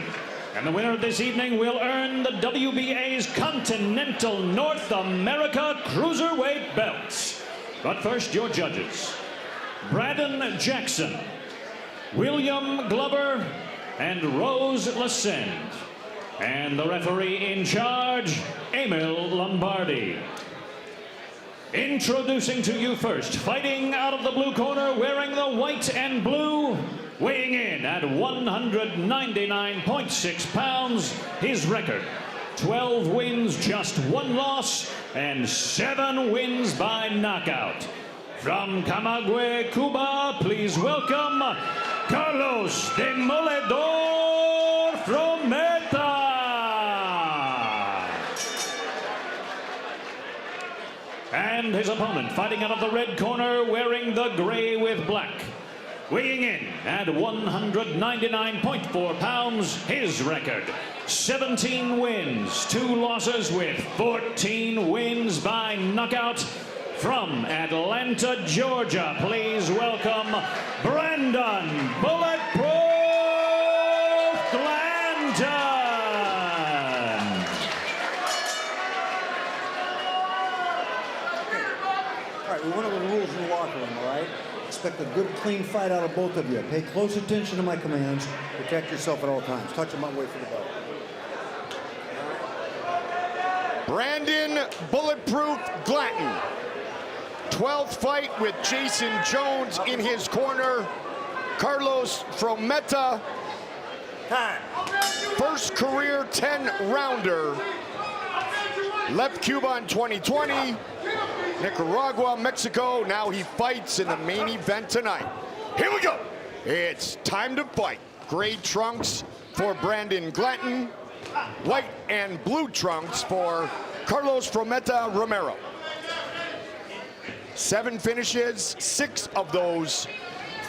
And the winner of this evening will earn the WBA's Continental North America Cruiserweight belts. But first, your judges. Brandon Jackson, William Glover, and Rose Lascend. And the referee in charge, Emil Lombardi. Introducing to you first, fighting out of the blue corner, wearing the white and blue, weighing in at 199.6 pounds, his record, 12 wins, just 1 loss, and 7 wins by knockout. From Camagüey, Cuba, please welcome Carlos Demoledor Frometa. And his opponent, fighting out of the red corner, wearing the gray with black. Weighing in at 199.4 pounds, his record, 17 wins, 2 losses with 14 wins by knockout. From Atlanta, Georgia, please welcome Brandon Bulletproof Glanton. We went over the rules in the locker room, all right? Expect a good, clean fight out of both of you. Pay close attention to my commands. Protect yourself at all times. Touch him up, wait for the bell. Brandon Bulletproof Glanton. 12th fight with Jason Jones in his corner. Carlos Frometa. First career 10-rounder. Left Cuba in 2020. Nicaragua, Mexico. Now he fights in the main event tonight. Here we go. It's time to fight. Gray trunks for Brandon Glanton. White and blue trunks for Carlos Frometa Romero. 7 finishes, 6 of those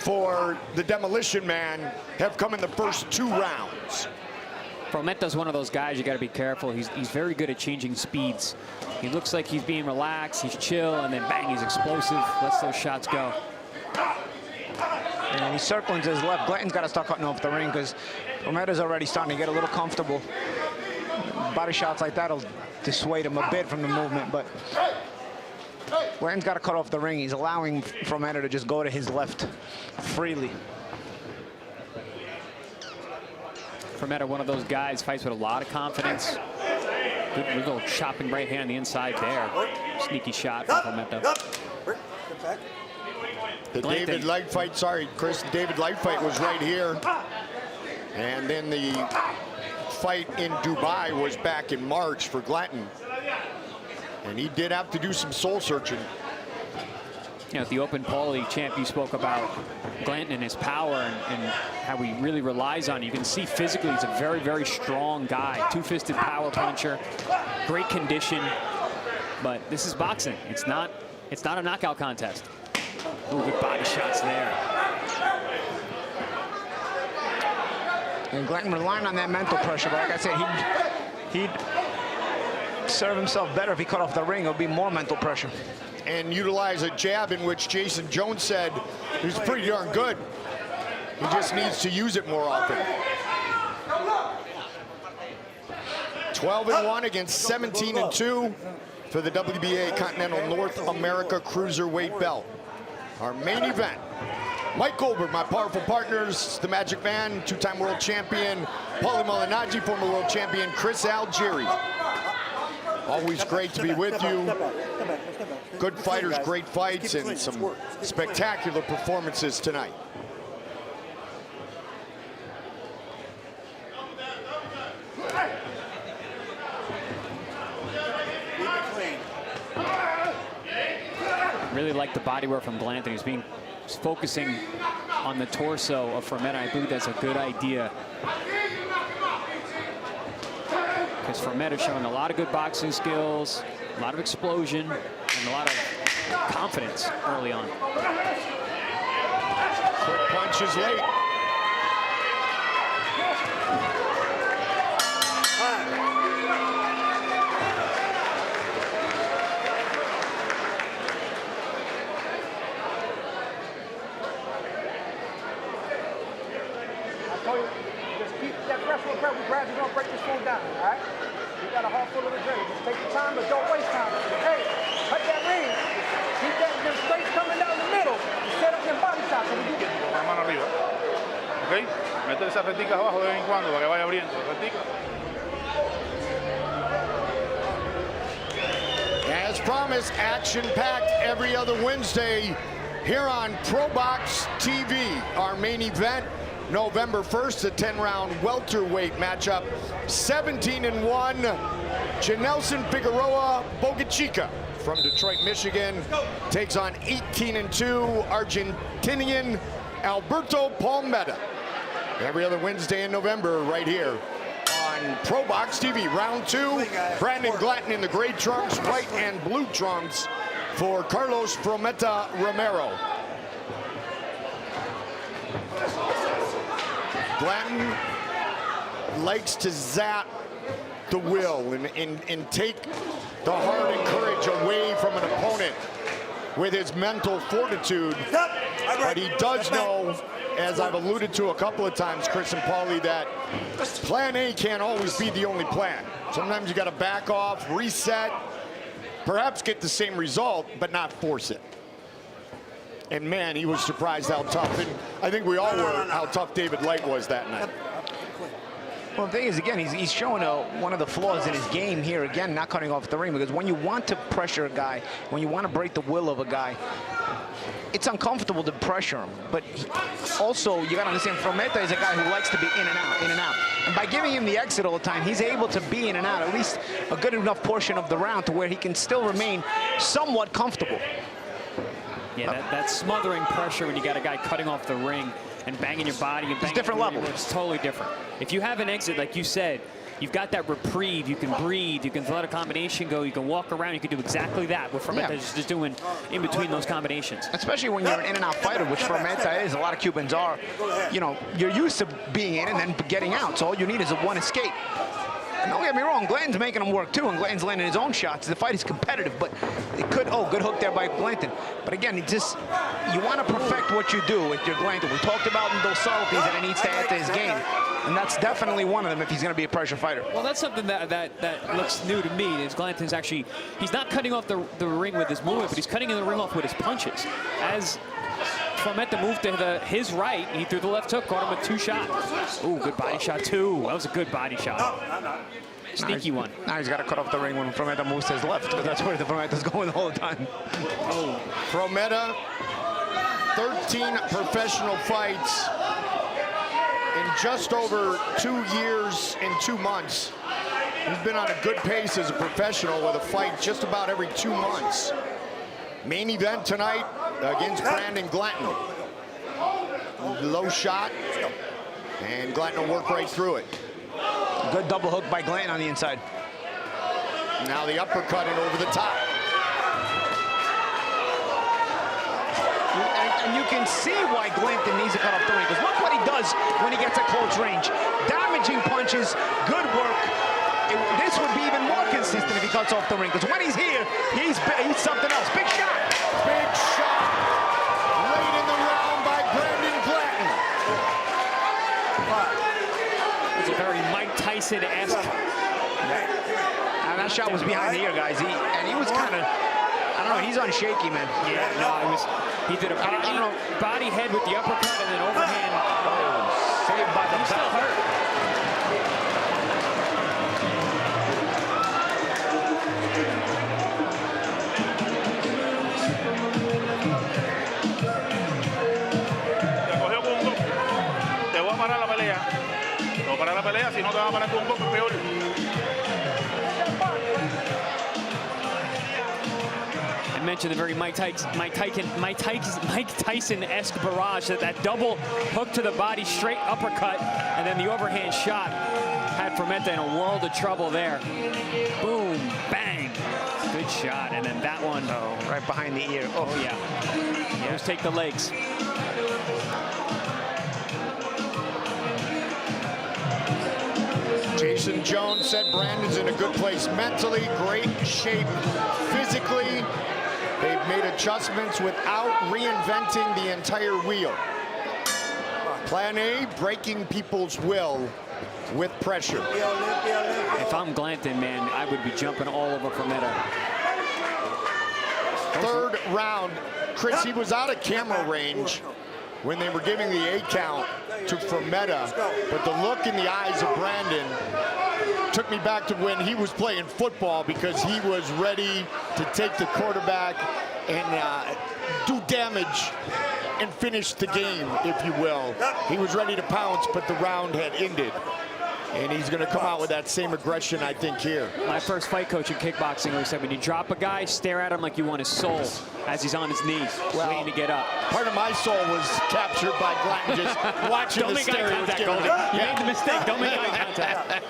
for the demolition man have come in the first 2 rounds. Frometa's one of those guys you got to be careful. He's very good at changing speeds. He looks like he's being relaxed, he's chill, and then bang, he's explosive, lets those shots go. And he's circling to his left. Glanton's got to start cutting off the ring because Frometa's already starting to get a little comfortable. Body shots like that'll dissuade him a bit from the movement, but Glanton's got to cut off the ring. He's allowing Frometa to just go to his left freely. Frometa, one of those guys, fights with a lot of confidence. Good little chopping right hand on the inside there. Sneaky shot from Frometa. The David Light fight, sorry, Chris, the David Light fight was right here. And then the fight in Dubai was back in March for Glanton. And he did have to do some soul searching. You know, at the Open Paul League champ, you spoke about Glanton and his power and how he really relies on it. You can see physically he's a very, very strong guy. Two-fisted power puncher, great condition. But this is boxing. It's not a knockout contest. Ooh, good body shots there. And Glanton relying on that mental pressure, but like I said, he'd serve himself better if he cut off the ring. It would be more mental pressure. And utilize a jab in which Jason Jones said he's pretty darn good. He just needs to use it more often. 12-1 against 17-2 for the WBA Continental North America Cruiserweight belt. Our main event. Mike Goldberg, my powerful partners, the Magic Man, 2-time world champion, Paulie Malignaggi, former world champion, Chris Algieri. Always great to be with you. Good fighters, great fights, and some spectacular performances tonight. really like the body work from Glanton. He's focusing on the torso of Frometa. I believe that's a good idea. Because Frometa's showing a lot of good boxing skills, a lot of explosion, and a lot of confidence early on. Quick punches late. Just keep that pressure on pressure. We're gradually going to break this one down, all right? You got a heart full of adrenaline. Just take your time, but don't waste time. Hey, cut that ring. Keep them straights coming down the middle. Set up your body shots. La mano arriba. ¿Ok? Mete esas reticas abajo de vez en cuando para que vaya abriendo. Retica. As promised, action-packed every other Wednesday here on ProBox TV. Our main event, November 1st, a 10-round welterweight matchup. 17-1, Janelson Figueroa Bogachica from Detroit, Michigan, takes on 18-2 Argentinian Alberto Palmetta. Every other Wednesday in November right here on ProBox TV. Round 2, Brandon Glanton in the gray trunks, white and blue trunks for Carlos Frometa Romero. Glanton likes to zap the will and take the heart and courage away from an opponent with his mental fortitude. But he does know, as I've alluded to a couple of times, Chris and Paulie, that plan A can't always be the only plan. Sometimes you got to back off, reset, perhaps get the same result, but not force it. And man, he was surprised how tough, and I think we all were, how tough David Light was that night. Well, the thing is, again, he's showing one of the flaws in his game here, again, not cutting off the ring, because when you want to pressure a guy, when you want to break the will of a guy, it's uncomfortable to pressure him. But also, you got to understand, Frometa is a guy who likes to be in and out, in and out. And by giving him the exit all the time, he's able to be in and out, at least a good enough portion of the round to where he can still remain somewhat comfortable. Yeah, that smothering pressure when you got a guy cutting off the ring and banging your body and banging different level. It's totally different. If you have an exit, like you said, you've got that reprieve, you can breathe, you can let a combination go, you can walk around, you can do exactly that, what Frometa is just doing in between those combinations. Especially when you're an in-and-out fighter, which Frometa is, a lot of Cubans are. You know, you're used to being in and then getting out, so all you need is one escape. And don't get me wrong, Glanton's making him work too, and Glanton's landing his own shots. The fight is competitive, but it could, good hook there by Glanton. But again, you want to perfect what you do with your Glanton. We talked about those subtleties that he needs to add to his game, and that's definitely one of them if he's going to be a pressure fighter. Well, that's something that looks new to me, is Glanton's actually, he's not cutting off the ring with his movement, but he's cutting the ring off with his punches. As Frometa moved to his right, he threw the left hook, caught him with 2 shots. Ooh, good body shot too. That was a good body shot. Sneaky one. Now he's got to cut off the ring when Frometa moves to his left, because that's where the Frometa's going all the time. Oh, Frometa, 13 professional fights in just over 2 years and 2 months. He's been on a good pace as a professional with a fight just about every 2 months. Main event tonight against Brandon Glanton. Low shot, and Glanton will work right through it. Good double hook by Glanton on the inside. Now the uppercut and over the top. And you can see why Glanton needs to cut off the ring, because look what he does when he gets at close range. Damaging punches, good work. This would be even more consistent if he cuts off the ring, because when he's here, he's something else. Big shot. Big shot late in the round by Brandon Glanton. It's a very Mike Tyson-esque. And that shot was behind the ear, guys. He was kind of, I don't know, he's on shaky, man. Yeah, no, he did a body head with the uppercut and then overhand. Saved by the He's still hurt. Para la pelea, si no te va a parar con un poco peor. I mentioned the very Mike Tyson-esque barrage, that double hook to the body, straight uppercut, and then the overhand shot had Frometa in a world of trouble there. Boom, bang, good shot, and then that one, right behind the ear. Oh yeah, let's take the legs. Jason Jones said Brandon's in a good place mentally, great shape physically. They've made adjustments without reinventing the entire wheel. Plan A, breaking people's will with pressure. If I'm Glanton, man, I would be jumping all over Frometa. Third round, Chris, he was out of camera range when they were giving the 8 count to Frometa, but the look in the eyes of Brandon took me back to when he was playing football, because he was ready to take the quarterback and do damage and finish the game, if you will. He was ready to pounce, but the round had ended. And he's going to come out with that same aggression, I think, here. My first fight coach in kickboxing always said, when you drop a guy, stare at him like you want his soul as he's on his knees, waiting to get up. Part of my soul was captured by Glanton just watching the stare he was giving me. You made the mistake. Don't make eye contact.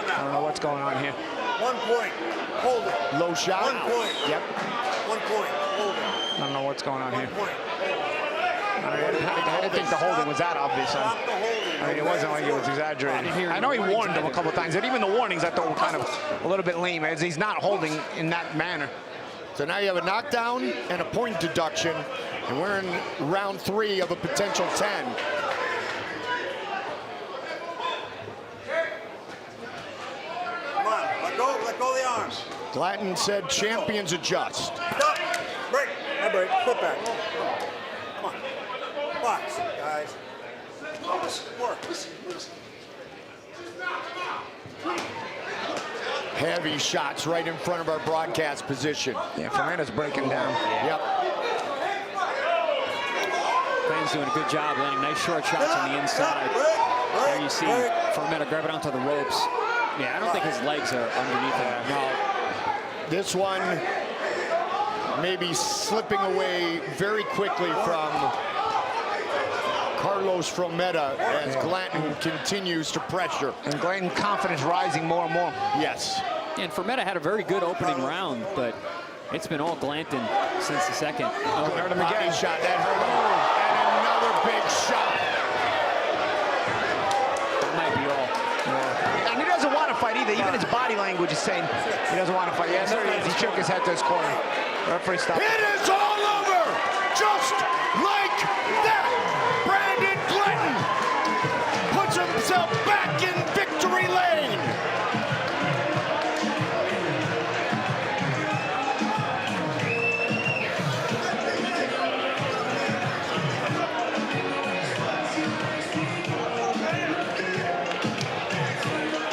I don't know what's going on here. 1 point. Hold it. Low shot. 1 point. Yep. 1 point. Hold it. I don't know what's going on here. 1 point. I didn't think the holding was that obvious. I mean, it wasn't like it was exaggerated. I know he warned him a couple of times, but even the warnings I thought were kind of a little bit lame, as he's not holding in that manner. So now you have a knockdown and a point deduction, and we're in round 3 of a potential 10. Come on, let go of the arms. Glanton said champions adjust. Stop. Break. I break. Put back. Come on. Box, guys. Work. Heavy shots right in front of our broadcast position. Yeah, Frometa's breaking down. Yep. Glanton's doing a good job landing nice short shots on the inside. There you see Frometa grabbing onto the ropes. Yeah, I don't think his legs are underneath him. No. This one maybe slipping away very quickly from Carlos Frometa as Glanton continues to pressure. And Glanton confidence rising more and more. Yes. And Frometa had a very good opening round, but it's been all Glanton since the second. Oh, hurt him again. Shot that hurt him. And another big shot. That might be all. Yeah. And he doesn't want to fight either. Even his body language is saying he doesn't want to fight. Yeah, there he is. He shook his head to his corner. Referee stopped. It is all over! Just like that! Brandon Glanton puts himself back in victory lane!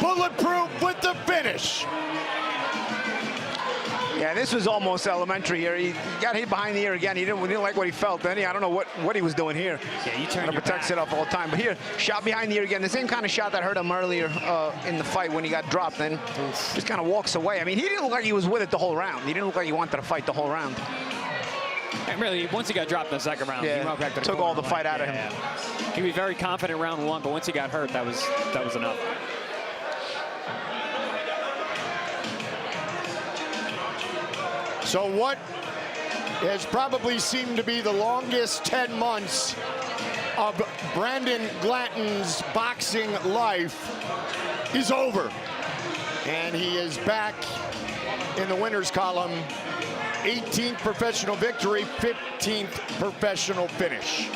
Bulletproof with the finish. Yeah, this was almost elementary here. He got hit behind the ear again. He didn't like what he felt. Then I don't know what he was doing here. Yeah, you turn to protect it up all the time. But here, shot behind the ear again. The same kind of shot that hurt him earlier in the fight when he got dropped. Then just kind of walks away. I mean, he didn't look like he was with it the whole round. He didn't look like he wanted to fight the whole round. And really, once he got dropped in the second round, he went back to the took corner, all the fight out of him. He was very confident round 1, but once he got hurt, that was enough. So what has probably seemed to be the longest 10 months of Brandon Glanton's boxing life is over. And he is back in the winners column. 18th professional victory, 15th professional finish.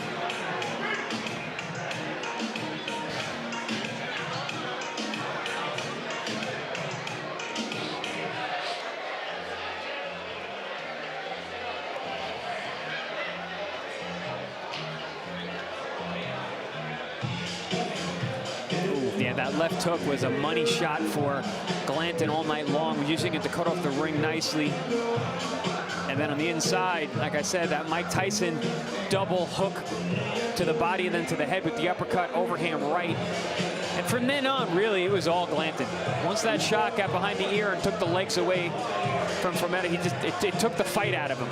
Yeah, that left hook was a money shot for Glanton all night long, using it to cut off the ring nicely. And then on the inside, like I said, that Mike Tyson double hook to the body and then to the head with the uppercut, overhand right. And from then on, really, it was all Glanton. Once that shot got behind the ear and took the legs away from Frometa. He just it took the fight out of him.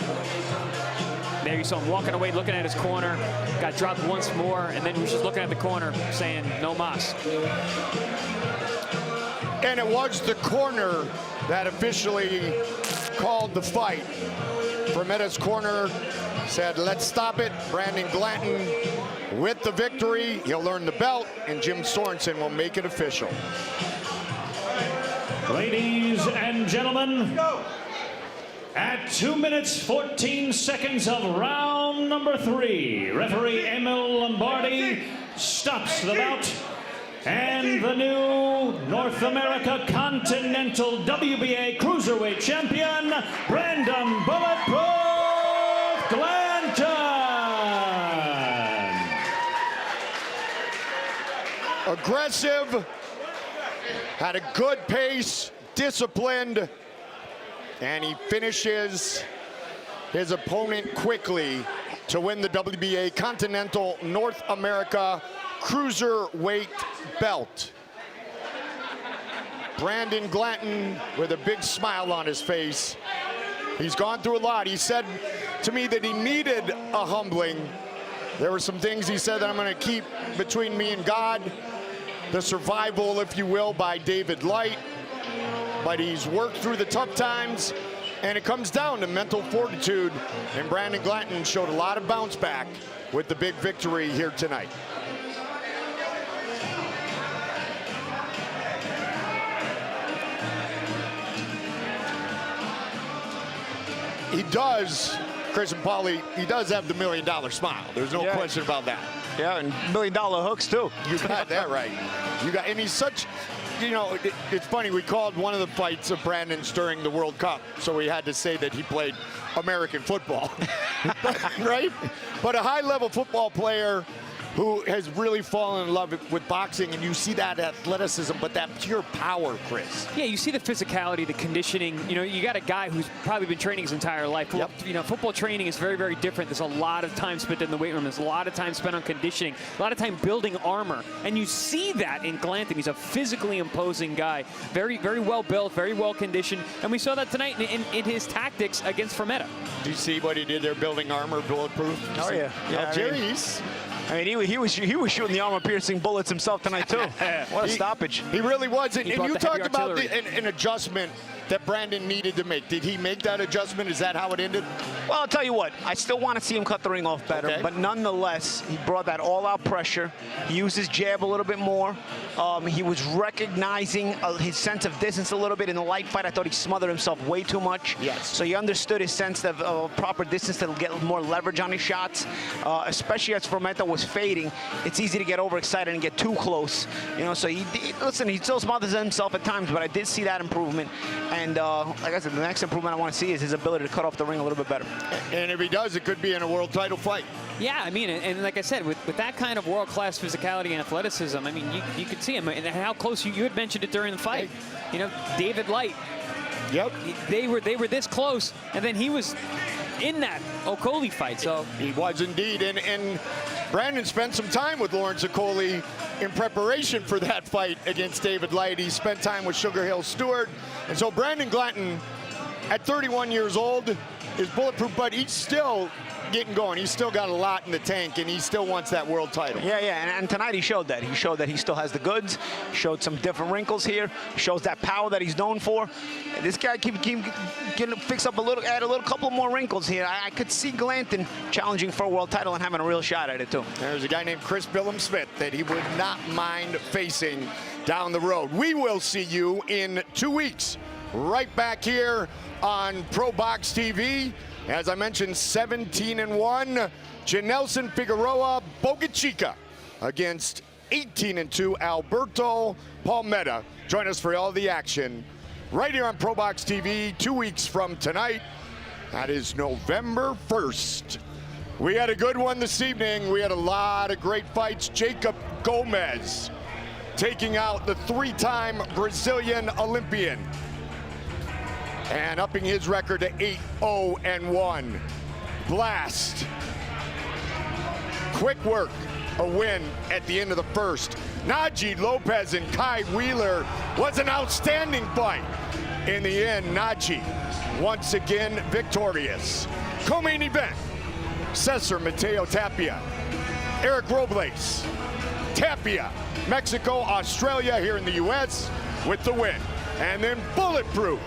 There you saw him walking away, looking at his corner, got dropped once more, and then he was just looking at the corner saying, no mas. And it was the corner that officially called the fight. Frometa's corner said, let's stop it. Brandon Glanton with the victory. He'll earn the belt, and Jim Sorensen will make it official. Ladies and gentlemen, at 2 minutes 14 seconds of round number 3, referee Emil Lombardi stops the bout, and the new North America Continental WBA Cruiserweight champion, Brandon Bulletproof Glanton. Aggressive, had a good pace, disciplined, and he finishes his opponent quickly to win the WBA Continental North America Cruiserweight belt. Brandon Glanton with a big smile on his face. He's gone through a lot. He said to me that he needed a humbling. There were some things he said that I'm going to keep between me and God. The survival, if you will, by David Light. But he's worked through the tough times, and it comes down to mental fortitude. And Brandon Glanton showed a lot of bounce back with the big victory here tonight. He does, Chris and Paulie, he does have the $1 million smile. There's no question about that. Yeah, and $1 million hooks too. You got that right. You got, and he's such, you know, it's funny, we called one of the fights of Brandon's during the World Cup, so we had to say that he played American football, right? But a high-level football player who has really fallen in love with boxing, and you see that athleticism, but that pure power, Chris. Yeah, you see the physicality, the conditioning. You know, you got a guy who's probably been training his entire life. Yep. You know, football training is very, very different. There's a lot of time spent in the weight room. There's a lot of time spent on conditioning, a lot of time building armor. And you see that in Glanton. He's a physically imposing guy. Very, very well built, very well conditioned. And we saw that tonight in his tactics against Frometa. Do you see what he did there, building armor, bulletproof? Oh, yeah. Jerry's. I mean, he was shooting the armor-piercing bullets himself tonight, too. What a stoppage. He really was. And you talked about an adjustment that Brandon needed to make. Did he make that adjustment? Is that how it ended? Well, I'll tell you what. I still want to see him cut the ring off better. Okay. But nonetheless, he brought that all-out pressure. He used his jab a little bit more. He was recognizing his sense of distance a little bit. In the light fight, I thought he smothered himself way too much. Yes. So he understood his sense of proper distance to get more leverage on his shots, especially as Frometa was fading. It's easy to get overexcited and get too close. You know, so listen, he still smothers himself at times, but I did see that improvement. And like I said, the next improvement I want to see is his ability to cut off the ring a little bit better. And if he does, it could be in a world title fight. Yeah, I mean, and like I said, with that kind of world-class physicality and athleticism, I mean, you could see him. And how close, you had mentioned it during the fight. You know, David Light. Yep. They were this close, and then he was in that Okoli fight. So he was indeed. And Brandon spent some time with Lawrence Okoli in preparation for that fight against David Light. He spent time with Sugar Hill Stewart. And so Brandon Glanton, at 31 years old, is bulletproof, but he's still getting going. He's still got a lot in the tank, and he still wants that world title. Yeah, and tonight he showed that. He showed that he still has the goods, showed some different wrinkles here, shows that power that he's known for. And this guy keep getting fix up a little, add a couple more wrinkles here. I could see Glanton challenging for a world title and having a real shot at it, too. There's a guy named Chris Billum-Smith that he would not mind facing down the road. We will see you in 2 weeks, right back here on ProBox TV. As I mentioned, 17-1, Janelson Figueroa Boca Chica against 18-2 Alberto Palmetta. Join us for all the action right here on ProBox TV 2 weeks from tonight. That is November 1st. We had a good one this evening. We had a lot of great fights. Jaycob Gomez taking out the three-time Brazilian Olympian and upping his record to 8-0-1. Blast. Quick work, a win at the end of the first. Najee Lopez and Khaineel Wheeler was an outstanding fight. In the end, Najee once again victorious. Co-main event, Cesar Mateo Tapia, Eric Robles, Tapia, Mexico, Australia here in the U.S. with the win. And then Bulletproof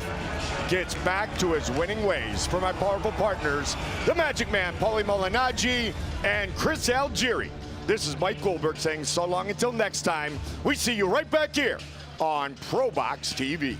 gets back to his winning ways for my powerful partners, the Magic Man, Paulie Malignaggi, and Chris Algieri. This is Mike Goldberg saying so long until next time. We see you right back here on ProBox TV.